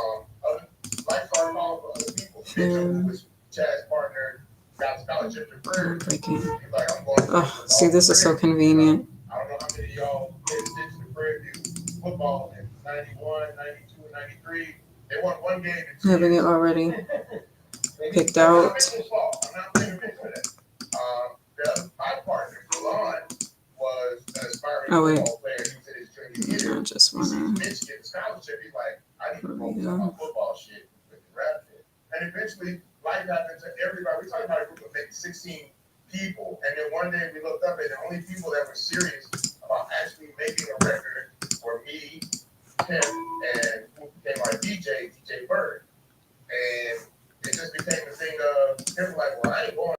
life started off for other people. Who was Chad's partner, got scholarship to Prairie. Like, I'm going see, this is so convenient. I don't know how many of y'all paid attention to Prairie View football in 91, 92, in '93. They won one game in 2 Having years. it already Maybe picked It's not out. Mitchell's fault. I'm not blaming Mitchell for that. My partner, Milan, was an aspiring Oh, wait. football player. He was in his junior year. I just He sees wanna. Mitch get a scholarship. He's like, I need to focus Yeah. on my football shit with the draft pick. And eventually, life happened to everybody. We're talking about a group of maybe 16 people. And then one day we looked up and the only people that were serious about actually making a record were me, Tim, and who became our DJ Bird. And it just became a thing of him like, well, I ain't going.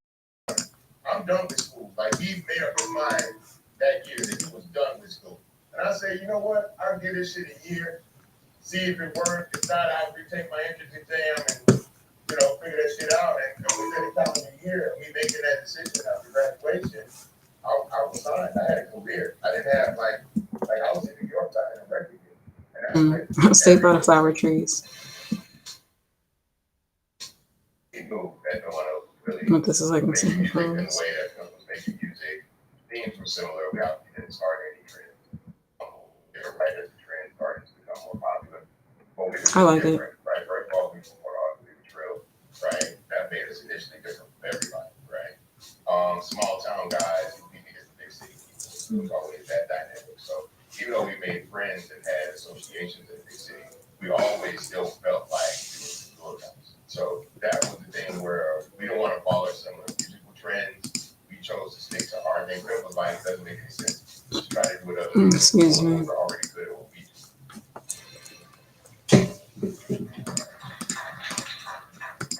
I'm done with school. Like he made up his mind that year that he was done with school. And I say, you know what? I'll give this shit a year, see if it works. If not, I'll retake my entrance exam and figure that shit out. And within a calendar year, me making that decision after graduation, I was signed. I had a career. I didn't have like I was in New York signing a record deal. And that's Stay by the flower trees. he moved that no one else really But this is like making insane music in the pose. way that film was making music. Themes were similar. We obviously didn't start any trend. Different writers and trends started to become more popular. But we were I like it. different, right? First of all, we were all we were drill, right? That made us initially different from everybody, right? Small town guys who beat against the big city people. It was always that dynamic. So even though we made friends and had associations in the big city, we always still felt like we were good guys. So that was the thing where we don't want to follow similar musical trends. We chose to stick to our thing. It was like, it doesn't make any sense. Just try to do it other people. Excuse me. We're already good at what we do.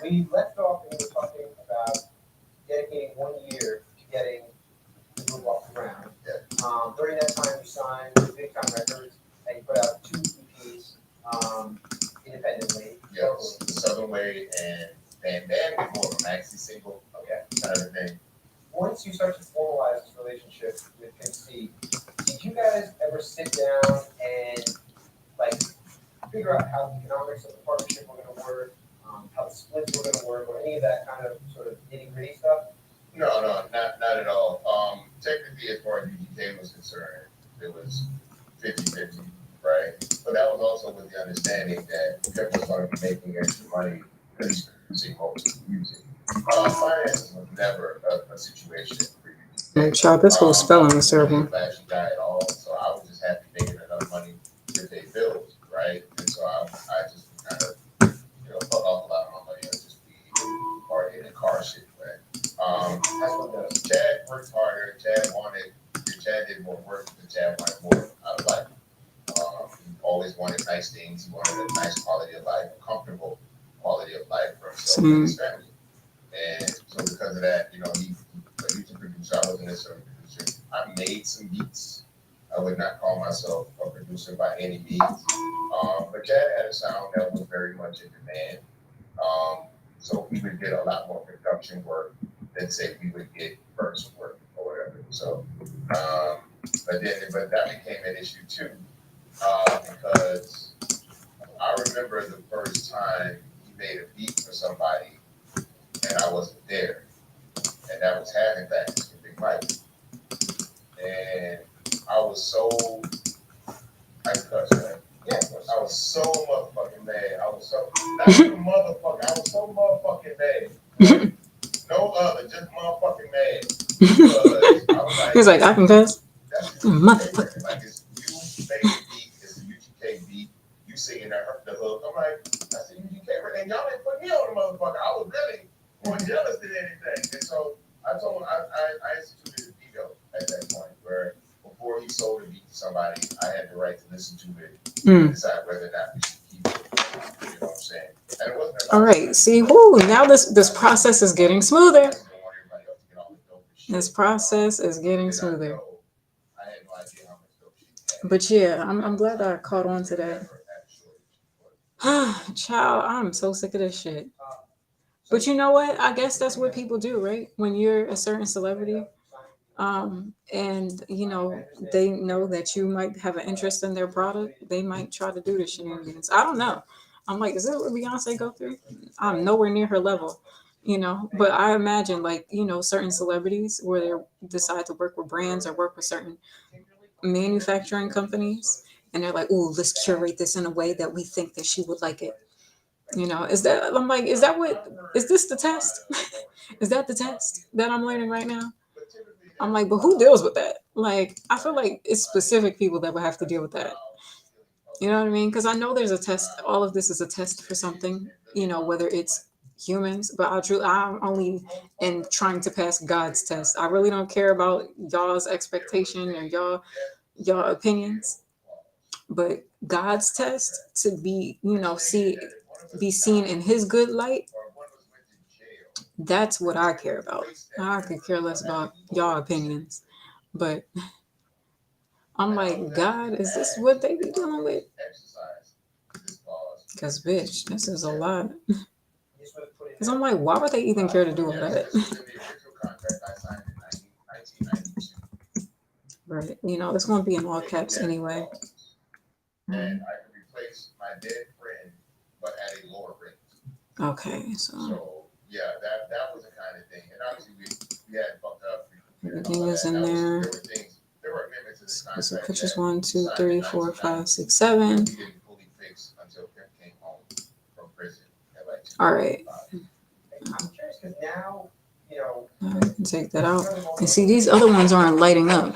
we left off and we were talking about dedicating 1 year to getting the group off the ground. During that time, you signed Big Time Records and you put out 2 EPs independently. Yes, the Southern Way and was more of a maxi single. Okay. Kind of thing. Once you start to formalize this relationship with Pimp C, did you guys ever sit down and like figure out how the economics of the partnership were going to work, how the splits were going to work, or any of that kind of sort of nitty gritty stuff? No, not at all. Technically, as far as UGK was concerned, it was 50-50, right? But that was also with the understanding that Pep was going to be making extra money because he's producing most of the music. Finances was never a situation for UGK. Child, this whole spelling was I terrible. wasn't a flashy guy at all, so I was just happy making enough money to pay bills, right? And so I just kind of, fuck off a lot of my money and just be partying and car shit, right? That's what does. Chad worked harder. Chad did more work than Chad wanted more out of life. He always wanted nice things. He wanted a nice quality of life, a comfortable quality of life for himself and his family. And so because of that, he's a producer. I wasn't necessarily a producer. I made some beats. I would not call myself a producer by any means. But Chad had a sound that was very much in demand. So we would get a lot more production work than say we would get verse work or whatever. So, but that became an issue too, because I remember the first time he made a beat for somebody and I wasn't there, and that was Having Facts with Big Mike, and I was so I cussed, man. Yeah, I was so motherfucking mad. I was so not even motherfucking. I was so motherfucking mad. Right? No other, just motherfucking mad. Because I was like, He's like, I can cuss. that's Motherfucker. like it's you made the beat, it's a UGK beat. You singing the hook. I'm like, that's a UGK, and y'all didn't put me on the motherfucker. I was really more jealous than anything. And so I told him I instituted a veto at that point where before he sold a beat to somebody, I had the right to listen to it and decide whether or not we should keep it. You know what I'm saying? And it wasn't about All right, see, whoo, now this process is getting smoother. This process is getting smoother. I had no idea how much dope she had. But yeah, I'm glad I caught on to that. Child, I'm so sick of this shit. But you know what? I guess that's what people do, right? When you're a certain celebrity, and they know that you might have an interest in their product, they might try to do the shenanigans. I don't know. I'm like, is that what Beyonce go through? I'm nowhere near her level, but I imagine like, certain celebrities where they decide to work with brands or work with certain manufacturing companies, and they're like, "Ooh, let's curate this in a way that we think that she would like it." You know, is that, I'm like, is that what, is this the test? Is that the test that I'm learning right now? I'm like, but who deals with that? Like, I feel like it's specific people that would have to deal with that. You know what I mean? Because I know there's a test. All of this is a test for something. You know, whether it's humans, but I'm only in trying to pass God's test. I really don't care about y'all's expectation or y'all opinions, but God's test to be, be seen in His good light. That's what I care about. I could care less about y'all opinions, but I'm like, God, is this what they be dealing with? Because, bitch, this is a lot. Because I'm like, why would they even care to do all that? Right. You know, it's going to be in all caps anyway. And I could replace my dead friend, but at a lower rate. Okay, So yeah, that was the kind of thing. And obviously we had fucked up. Everything is in there. There were amendments to this contract. So pictures 1, 2, 3, 4, 5, 6, 7. We didn't fully fix until Pimp came home from prison. All right. I'm curious because now, Take that out. And see, these other ones aren't lighting up.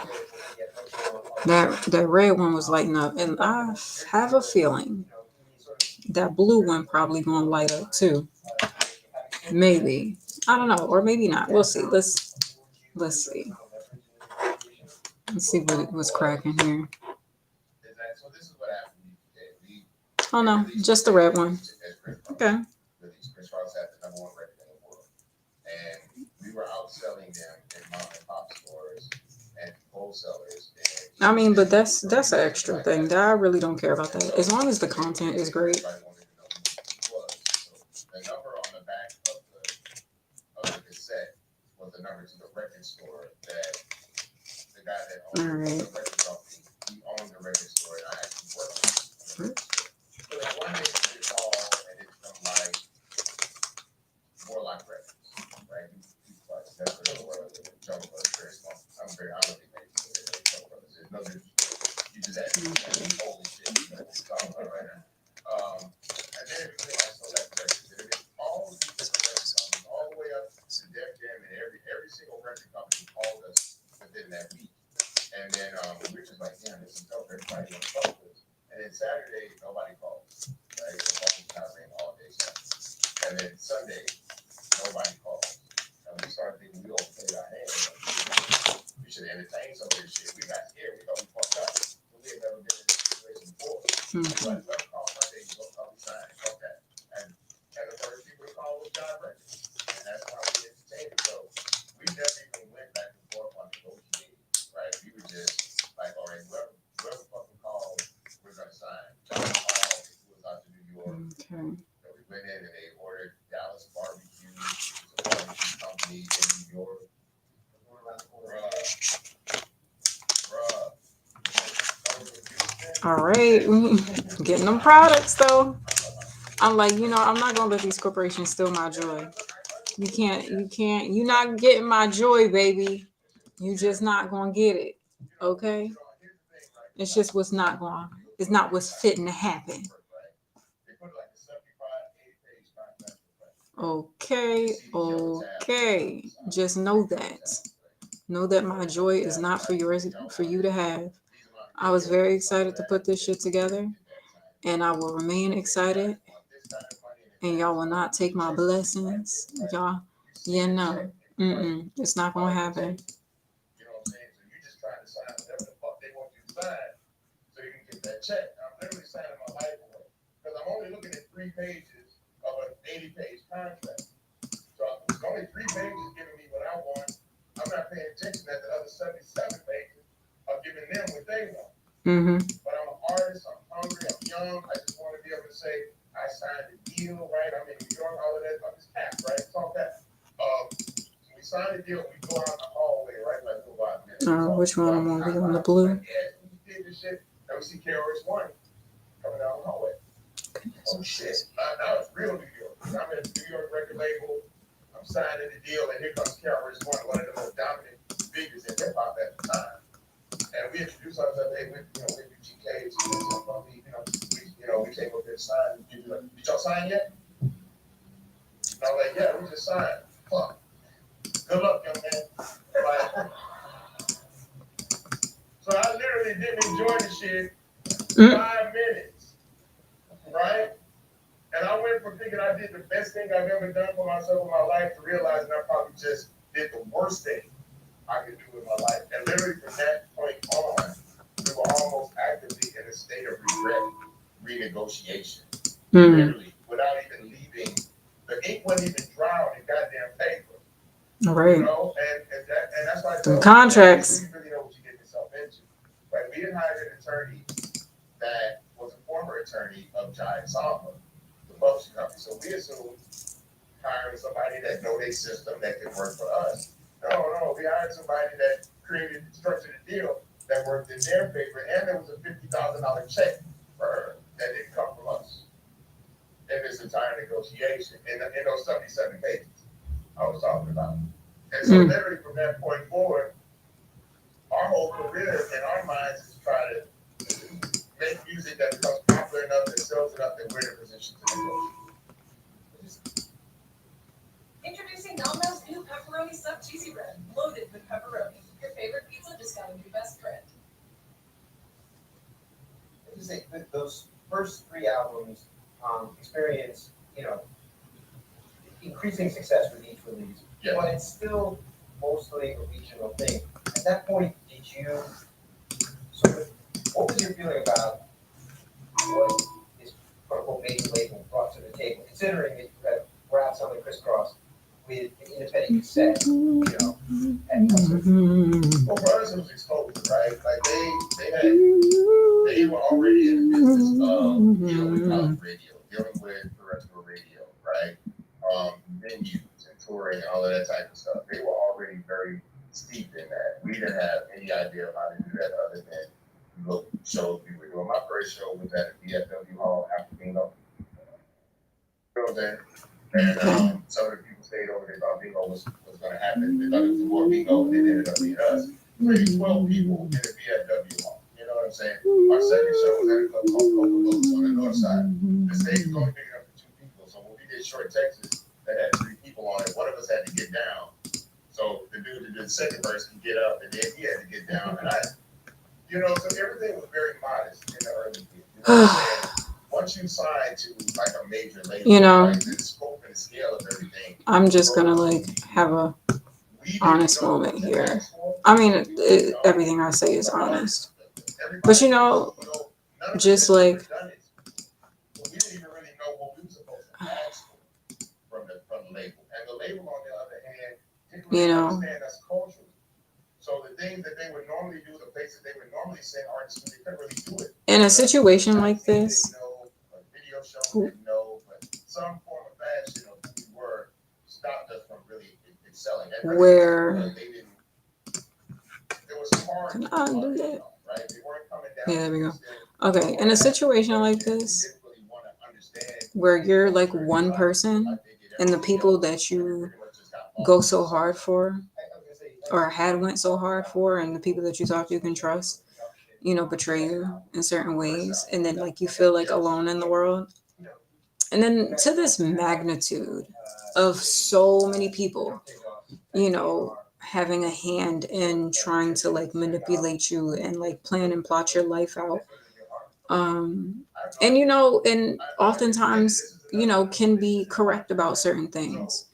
That red one was lighting up, and I have a feeling that blue one probably gonna light up too. Maybe, I don't know, or maybe not. We'll see. Let's see. Let's see what's cracking here. Oh no, just the red one. Okay. Chris Ross had the #1 record in the world, and we were outselling them in mom and pop stores and wholesalers. I mean, but that's an extra thing. That I really don't care about that. As long as the content is great. The number on the back of the cassette was the number to the record store that the guy that owned the record company, he owned the record store, and I actually worked with him. So that one day we call, and it's from like Warlock Records, right? That's the word. Jungle Brothers, very small. I'm very honored to make Jungle Brothers. There's no disrespect. You just ask me, holy shit, you know what we're talking about right now. And then everything I select records. And it is all of these different record companies, all the way up to Def Jam, and every single record company called us within that week. And then we were just like, damn, this is dope. Everybody wants to talk to us. And then Saturday, nobody called. Right? The phone was not ringing all day Saturday. And then Sunday, nobody called. And we started thinking we overplayed our hands. We should entertain some of this shit. We got scared. We thought we fucked up. We had never been in this situation before. But let's call Monday, we'll call we sign. Fuck that. And the first people to call was John Records. And that's how we entertained it. So we never even went back and forth on negotiating. Right? We were just like, all right, whoever fucking called, we're gonna sign. John called, he was out to New York. Okay. So we went in and they ordered Dallas barbecue. It's a barbecue company in New York. All right, getting them products though. I'm like, I'm not gonna let these corporations steal my joy. You can't. You're not getting my joy, baby. You just not gonna get it. Okay. It's just what's not going. It's not what's fitting to happen. Okay. Just know that. Know that my joy is not for you to have. I was very excited to put this shit together, and I will remain excited. And y'all will not take my blessings, y'all. Yeah, no, it's not gonna happen. You know what I'm saying? So you just trying to sign whatever the fuck they want you to sign, so you can get that check. I'm literally signing my life away because I'm only looking at 3 pages of an 80-page contract. So it's only 3 pages giving me what I want. I'm not paying attention that the other 77 pages are giving them what they want. But I'm an artist, I'm hungry, I'm young. I just want to be able to say, I signed a deal, right? I'm in New York, all of that. I'm just capped, right? It's all that. We signed a deal, we go out in the hallway, right? Like, go by a minute. Which one am I on the blue? Yeah, we did this shit. And we see KRS-One coming down the hallway. Oh, shit. Now it's real New York. I'm at a New York record label. I'm signing the deal, and here comes KRS-One, one of the most dominant figures in hip-hop at the time. And we introduce ourselves, hey, we're UGK, we take up this sign, did y'all sign yet? And I'm like, yeah, we just signed. Fuck. Good luck, young man. Like, so I literally didn't enjoy the shit 5 minutes, right? And I went from thinking I did the best thing I've ever done for myself in my life to realizing I probably just did the worst thing I could do in my life. And literally from that point on, we were almost actively in a state of regret renegotiation. Literally, without even leaving. The ink wasn't even dry on the goddamn paper. Right. You know, and that's why I The told contracts. you really know what you get yourself into. Like, we had hired an attorney that was a former attorney of Giant Samba, the publishing company. So we assumed hiring somebody that know their system that can work for us. No, we hired somebody that structured a deal that worked in their favor, and there was a $50,000 check for her that didn't come from us in this entire negotiation in those 77 pages I was talking about. And so literally from that point forward, our whole career in our minds is to try to make music that becomes popular enough and sells enough that we're in a position to negotiate. Introducing Domino's new pepperoni stuffed cheesy bread, loaded with pepperoni. Your favorite pizza just got a new best friend. I just think that those first 3 albums experience, increasing success with each release, but it's still mostly a regional thing. At that point, did you what was your feeling about what this quote-unquote major label brought to the table, considering that you were out selling Crisscross with an independent cassette, and Well, for us, it was exposure, right? Like they were already in the business of dealing with college radio, dealing with terrestrial radio, right? Venues and touring and all of that type of stuff. They were already very steeped in that. We didn't have any idea of how to do that other than look shows we were doing. My first show was at the VFW Hall after Bingo. You know what I'm saying? And some of the people stayed over there thought Bingo was going to happen. They thought it was more Bingo, and it ended up being us. Maybe 12 people in the VFW Hall. You know what I'm saying? Our second show was at a club called Coca Cola on the north side. The stage was only big enough for 2 people. So when we did Short Texas, that had 3 people on it, one of us had to get down. So the dude that did the second verse could get up, and then he had to get down. And so everything was very modest in the early years. You know what I'm saying? Once you sign to like a major label, right, the scope and the scale of everything. I'm just gonna have a honest moment here. I mean, everything I say is honest, but just like. We didn't even really know what we were supposed to ask for from the label, and the label on the other hand didn't really understand us culturally. So the things that they would normally do, the places they would normally send artists to, they couldn't really do it. In a situation like this, video shows didn't know, but some form of fashion of who we were stopped us from really excelling. Where they didn't. There was hard. Can I undo that? Right? They weren't coming down. Yeah, there we go. Okay, in a situation like this, where you're like one person, and the people that you go so hard for, or had went so hard for, and the people that you thought you can trust, betray you in certain ways, and then like you feel like alone in the world, and then to this magnitude of so many people, having a hand in trying to like manipulate you and like plan and plot your life out. And oftentimes, can be correct about certain things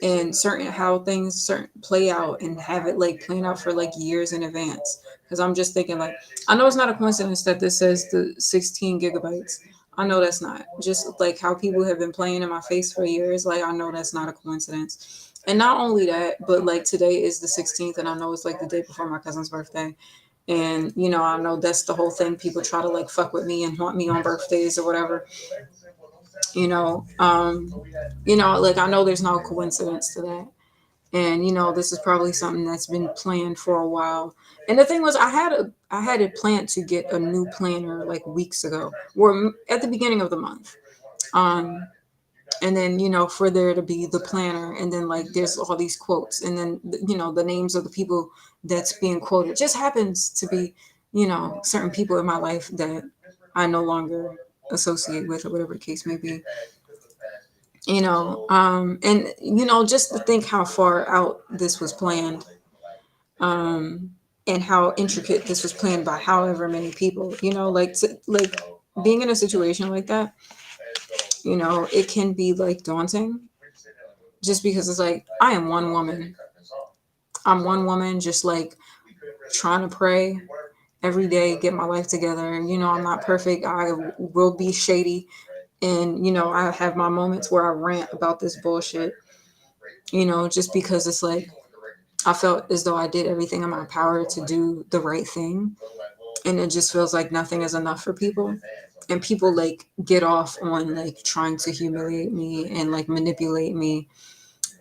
and certain how things play out and have it like plan out for like years in advance. Because I'm just thinking like, I know it's not a coincidence that this says the 16 gigabytes. I know that's not. Just like how people have been playing in my face for years, like I know that's not a coincidence. And not only that, but like today is the 16th, and I know it's like the day before my cousin's birthday. And I know that's the whole thing. People try to like fuck with me and haunt me on birthdays or whatever. Like I know there's no coincidence to that. And this is probably something that's been planned for a while. And the thing was, I had it planned to get a new planner like weeks ago, or at the beginning of the month. and then for there to be the planner, and then like there's all these quotes, and then the names of the people that's being quoted just happens to be certain people in my life that I no longer associate with, or whatever the case may be. And just to think how far out this was planned, um and how intricate this was planned by however many people, like being in a situation like that, it can be like daunting, just because it's like I am one woman. I'm one woman, just like trying to pray every day, get my life together. I'm not perfect. I will be shady. And, I have my moments where I rant about this bullshit, just because it's like I felt as though I did everything in my power to do the right thing. And it just feels like nothing is enough for people. And people like get off on like trying to humiliate me and like manipulate me,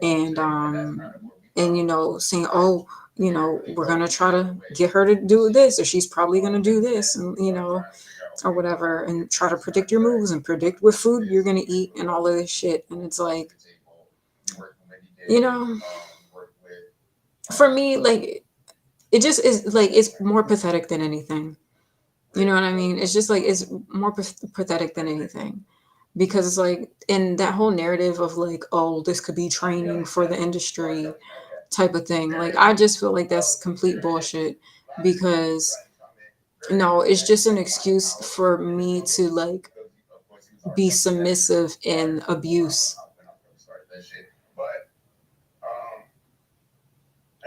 and saying, oh, we're gonna try to get her to do this, or she's probably gonna do this, and or whatever, and try to predict your moves and predict what food you're gonna eat and all of this shit. And it's like, you know for me, like, it just is like it's more pathetic than anything. You know what I mean? It's just like it's more pathetic than anything, because it's like in that whole narrative of like, oh, this could be training for the industry type of thing. Like, I just feel like that's complete bullshit, because no, it's just an excuse for me to like be submissive in abuse,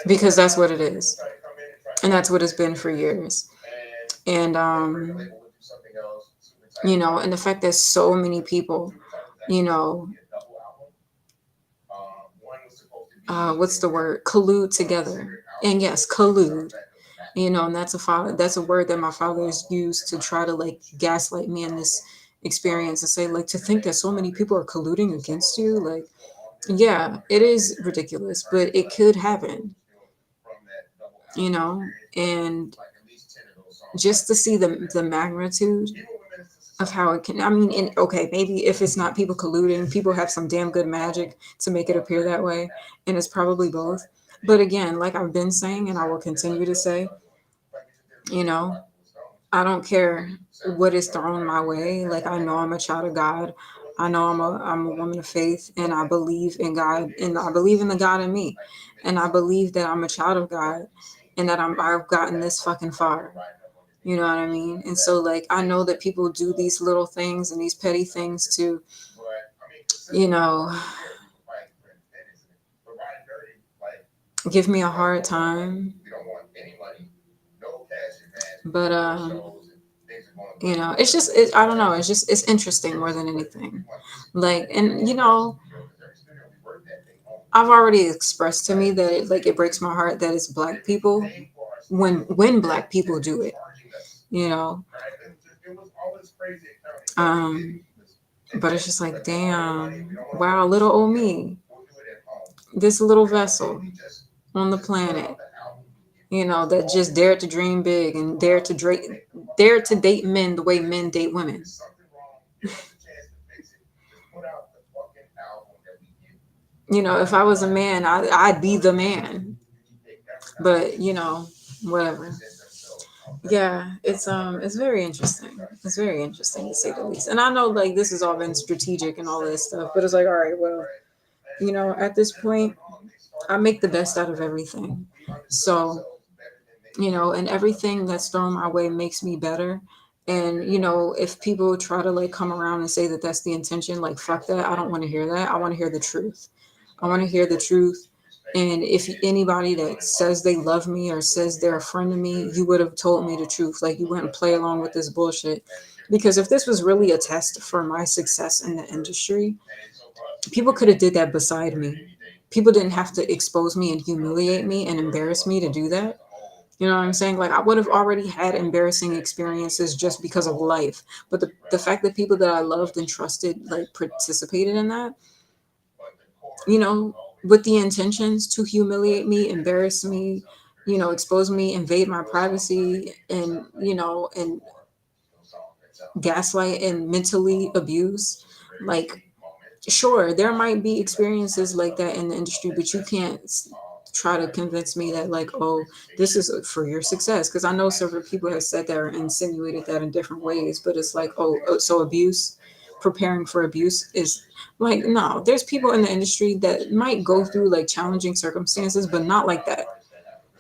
because that's what it is, and that's what it's been for years. And and the fact that so many people, you know what's the word, collude together. And yes, collude, and that's a word that my father has used to try to like gaslight me in this experience, and say, like, to think that so many people are colluding against you, like, yeah, it is ridiculous, but it could happen, you know and just to see the magnitude of how it can, I mean, and okay, maybe if it's not people colluding, people have some damn good magic to make it appear that way, and it's probably both. But again, like I've been saying, and I will continue to say, you know I don't care what is thrown my way. Like, I know I'm a child of God. I know I'm a woman of faith, and I believe in God, and I believe in the God in me, and I believe that I'm a child of God, and that I've gotten this fucking far. You know what I mean? And so, like, I know that people do these little things and these petty things to, you know, give me a hard time. But it's just I don't know. It's interesting more than anything. Like, and I've already expressed to me that it breaks my heart that it's black people when black people do it. You know, um, but it's just like, damn, wow, little old me, this little vessel on the planet, that just dared to dream big and dared to date men the way men date women. If I was a man, I'd be the man. But whatever. Yeah, it's very interesting. It's very interesting, to say the least. And I know, like, this has all been strategic and all this stuff, but it's like, all right, well, at this point, I make the best out of everything. So, and everything that's thrown my way makes me better. And if people try to like come around and say that that's the intention, like, fuck that. I don't want to hear that. I want to hear the truth. I want to hear the truth. And if anybody that says they love me or says they're a friend of me, you would have told me the truth. Like, you wouldn't play along with this bullshit. Because if this was really a test for my success in the industry, people could have did that beside me. People didn't have to expose me and humiliate me and embarrass me to do that. You know what I'm saying? Like, I would have already had embarrassing experiences just because of life. But the fact that people that I loved and trusted like participated in that, with the intentions to humiliate me, embarrass me, expose me, invade my privacy, and and gaslight and mentally abuse, like, sure, there might be experiences like that in the industry, but you can't try to convince me that like, oh, this is for your success, because I know several people have said that or insinuated that in different ways, but it's like, so abuse, preparing for abuse is like, no, there's people in the industry that might go through like challenging circumstances, but not like that.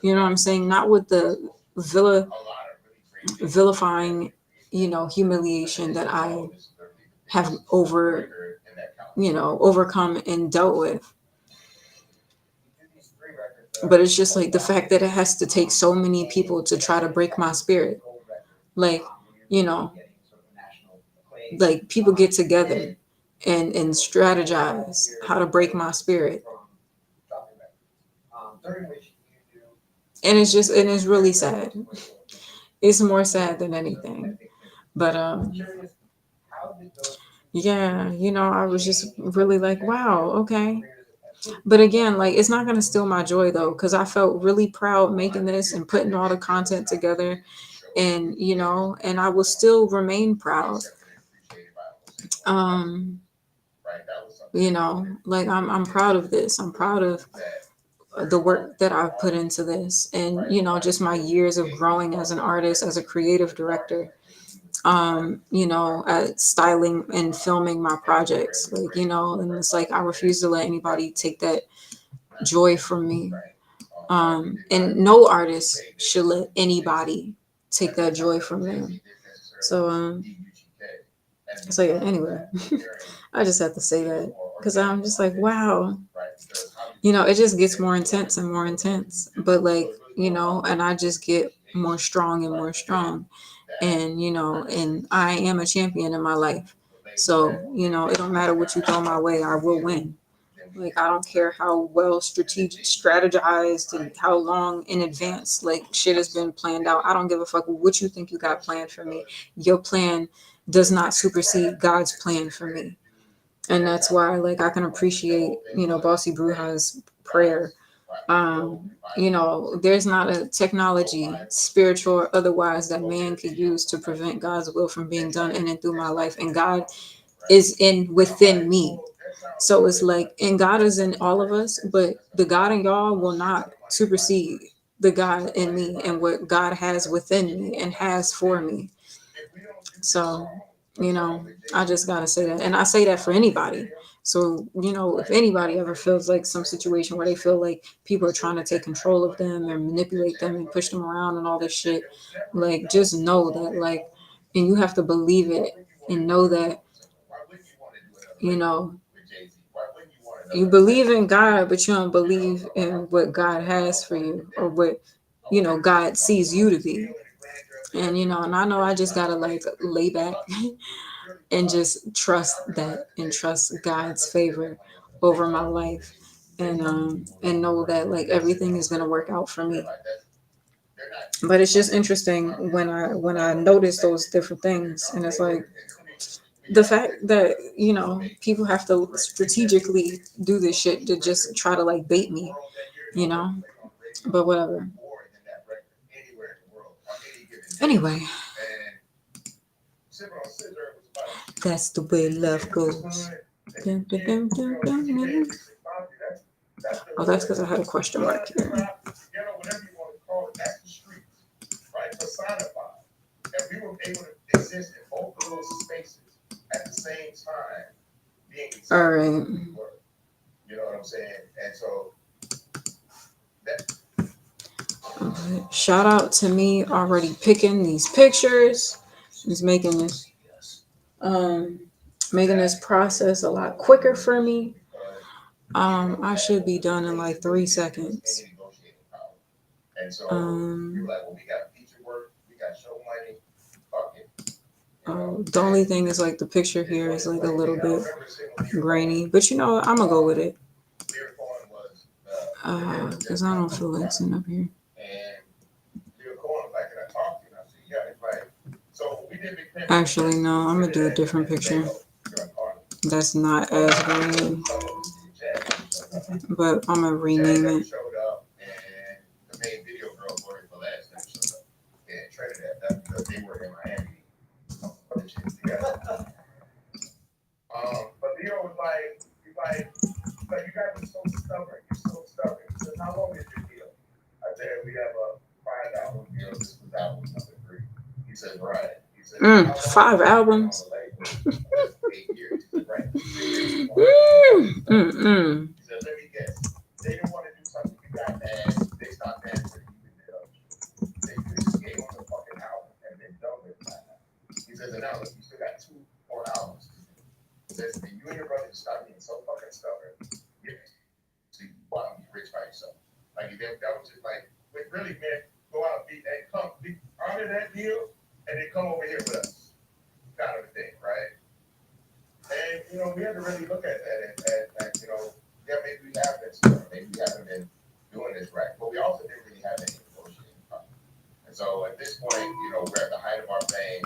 You know what I'm saying? Not with the vilifying, humiliation that I have overcome and dealt with. But it's just like the fact that it has to take so many people to try to break my spirit. Like, you know, like people get together and strategize how to break my spirit. And it's really sad. It's more sad than anything. But yeah, I was just really like, wow, okay. But again, like it's not gonna steal my joy though, because I felt really proud making this and putting all the content together, and and I will still remain proud. Um, like I'm proud of this. I'm proud of the work that I've put into this, and just my years of growing as an artist, as a creative director. At styling and filming my projects, like and it's like I refuse to let anybody take that joy from me. And no artist should let anybody take that joy from them. So yeah, anyway, I just have to say that because I'm just like, wow, it just gets more intense and more intense. But like, and I just get more strong and more strong. And, and I am a champion in my life. So, it don't matter what you throw my way, I will win. Like I don't care how well strategized and how long in advance like shit has been planned out. I don't give a fuck what you think you got planned for me. Your plan does not supersede God's plan for me. And that's why like I can appreciate, Bossy Bruja's prayer. There's not a technology, spiritual or otherwise, that man could use to prevent God's will from being done in and through my life. And God is in within me. So it's like, and God is in all of us, but the God in y'all will not supersede the God in me and what God has within me and has for me. So, I just gotta say that. And I say that for anybody. So, if anybody ever feels like some situation where they feel like people are trying to take control of them and manipulate them and push them around and all this shit, like just know that like, and you have to believe it and know that, you know, you believe in God, but you don't believe in what God has for you or what, God sees you to be. And, and I know I just gotta like lay back and just trust that and trust God's favor over my life, and know that like everything is gonna work out for me. But it's just interesting when I notice those different things, and it's like the fact that people have to strategically do this shit to just try to like bait me, you know. But whatever. Anyway, that's the way love goes. Dun, dun, dun, dun, dun, dun. Oh, that's because I had a question mark here. Whatever you want to call it, that's the streets, right? Personified. And we were able to exist in both of those spaces at the same time, being All right. You know what I'm saying? And so that. Okay. Shout out to me already picking these pictures. He's um making this process a lot quicker for me. I should be done in like 3 seconds. And so we were like, well, we got feature work, we got show money, fuck it. The only thing is like the picture here is like a little bit grainy, but I'm gonna go with it. Because I don't feel like sitting up here. Actually, no, I'm gonna do a different picture. That's not as green, but I'm gonna rename it. But Leo was like you guys are so stubborn. You're so stubborn. He says, how long is your deal? I said, we have a 5 album deal. This was album number 3. He says, right. He says, how long 5 albums. on the label? I said, 8 years. He said, right. 3 years. He said, let me guess. They didn't want to do something. You got mad. They stopped dancing. You did it. They just gave them the fucking album and then done with it. He says, and now look, you still got 2 more albums. He says, and you and your brother just stop being so fucking stubborn. So you want to be rich by yourself. Like that was just like, it really meant go out and come honor that deal and then come over here with us. Kind of a thing, right? And we had to really look at that and yeah, maybe we have been stubborn, maybe we haven't been doing this right, but we also didn't really have any negotiating power. And so at this point, we're at the height of our fame.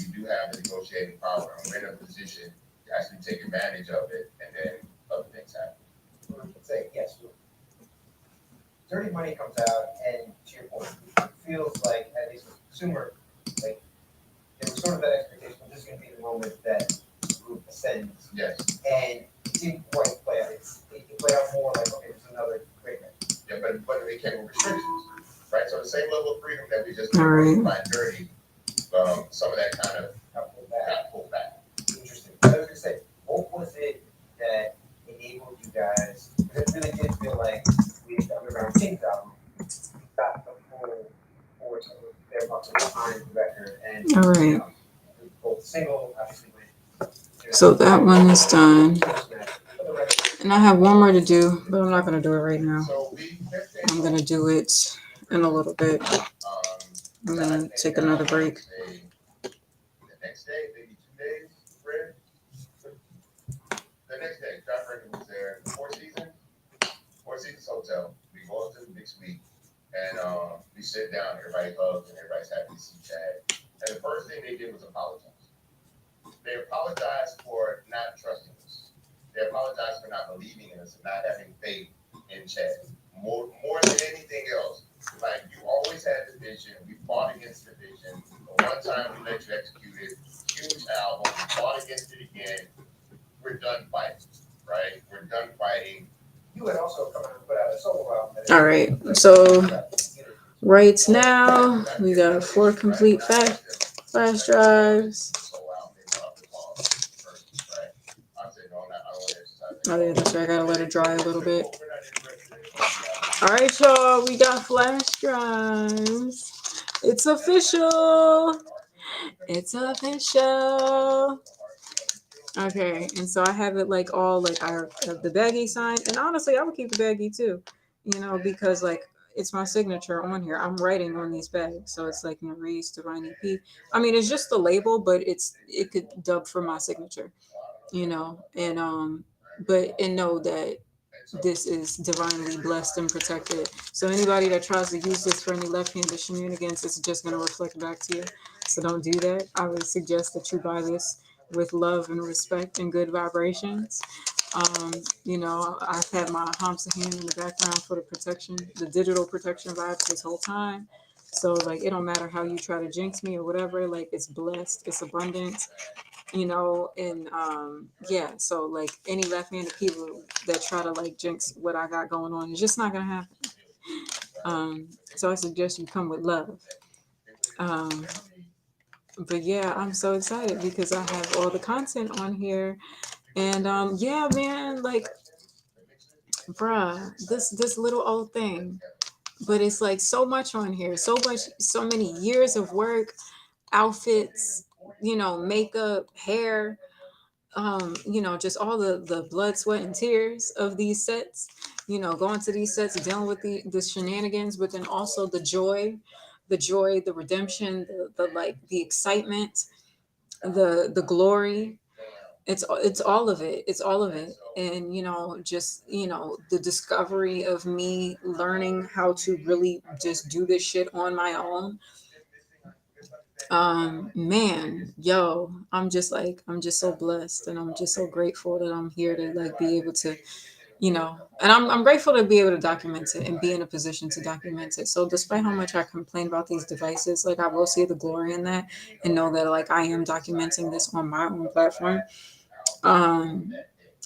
We do have the negotiating power, and we're in a position to actually take advantage of it, and then other things happen. Say yes. Dirty Money comes out, and to your point, it feels like at least as a consumer, like there was sort of that expectation. This is going to be the moment that the group ascends. Yes. And it didn't quite play out. It played out more like, okay, there's another great man. Yeah, but it came with restrictions, right? So the same level of freedom that we just All right. by Dirty, some of that kind of Got pulled back. Interesting. I was going to say, what was it that enabled you guys? Because it really did feel like we had done around King's album, got the full force of their buckle behind the record, and All right. both single, obviously. So that one is done. And I have one more to do, but I'm not going to do it right now. So I'm going to do it in a little bit. I'm going to take another break. The next day, maybe 2 days, Fred. The next day, John Brennan was there. Four Seasons Hotel. We go up to the big suite, and we sit down. Everybody hugs, and everybody's happy to see Chad. And the first thing they did was apologize. They apologized for not trusting us. They apologized for not believing in us and not having faith in Chad. More than anything else, like you always had the vision. We fought against the vision. But one time we let you execute it. Huge album. We fought against it again. We're done fighting, right? We're done fighting. You had also come out and put out a solo album. All right. So right now we got 4 complete flash drives. Oh yeah, that's right. I gotta let it dry a little bit. All right, y'all. We got flash drives. It's official. It's official. Okay, and so I have it like all like I have the baggie sign, and honestly, I would keep the baggie too, because like it's my signature on here. I'm writing on these bags, so it's like Maurice Divine EP. I mean, it's just the label, but it could dub for my signature, and know that this is divinely blessed and protected. So anybody that tries to use this for any left-handed shenanigans, it's just going to reflect back to you. So don't do that. I would suggest that you buy this with love and respect and good vibrations. I've had my Hamsa hand in the background for the protection, the digital protection vibes this whole time. So like it don't matter how you try to jinx me or whatever, like it's blessed, it's abundant, and yeah, so like any left-handed people that try to like jinx what I got going on, it's just not gonna happen. So I suggest you come with love. But yeah, I'm so excited because I have all the content on here, and yeah, man, like, bruh, this little old thing, but it's like so much on here, so many years of work, outfits, makeup, hair, just all the blood, sweat, and tears of these sets, going to these sets, dealing with the shenanigans, but then also the redemption, the excitement, the glory. It's all of it. It's all of it. And just the discovery of me learning how to really just do this shit on my own. Man, yo, I'm just so blessed, and I'm just so grateful that I'm here to like be able to, and I'm grateful to be able to document it and be in a position to document it. So despite how much I complain about these devices, like I will see the glory in that and know that like I am documenting this on my own platform.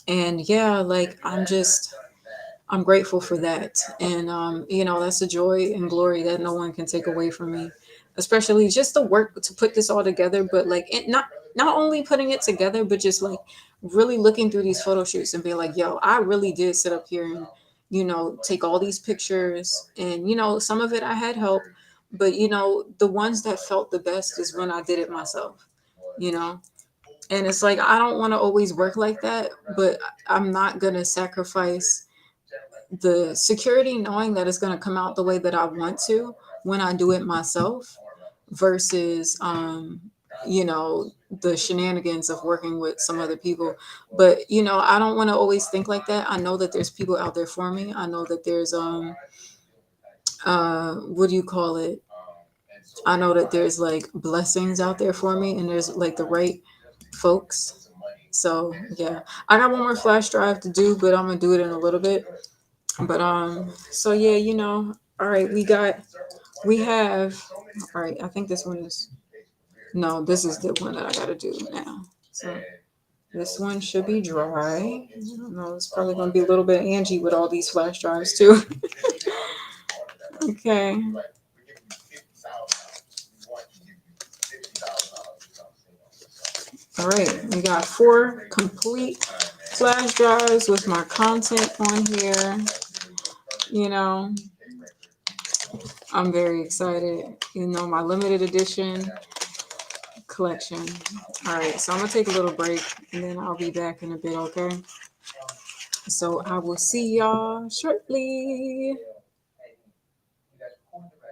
And yeah, like I'm grateful for that. And you know, that's a joy and glory that no one can take away from me. Especially just the work to put this all together, but like it not only putting it together, but just like really looking through these photo shoots and being like, yo, I really did sit up here and, you know, take all these pictures. And, you know, some of it I had help, but you know, the ones that felt the best is when I did it myself, you know. And it's like I don't want to always work like that, but I'm not gonna sacrifice the security knowing that it's going to come out the way that I want to when I do it myself versus you know, the shenanigans of working with some other people. But you know, I don't want to always think like that. I know that there's people out there for me. I know that there's what do you call it, I know that there's like blessings out there for me, and there's like the right folks. So yeah, I got one more flash drive to do, but I'm gonna do it in a little bit. But so yeah, you know, all right, we have, all right, I think this one is, no, this is the one that I gotta do now. So this one should be dry. I don't know, it's probably gonna be a little bit Angie with all these flash drives too. Okay. All right, we got 4 complete flash drives with my content on here. You know, I'm very excited. You know, my limited edition collection. All right, so I'm gonna take a little break and then I'll be back in a bit, okay? So I will see y'all shortly.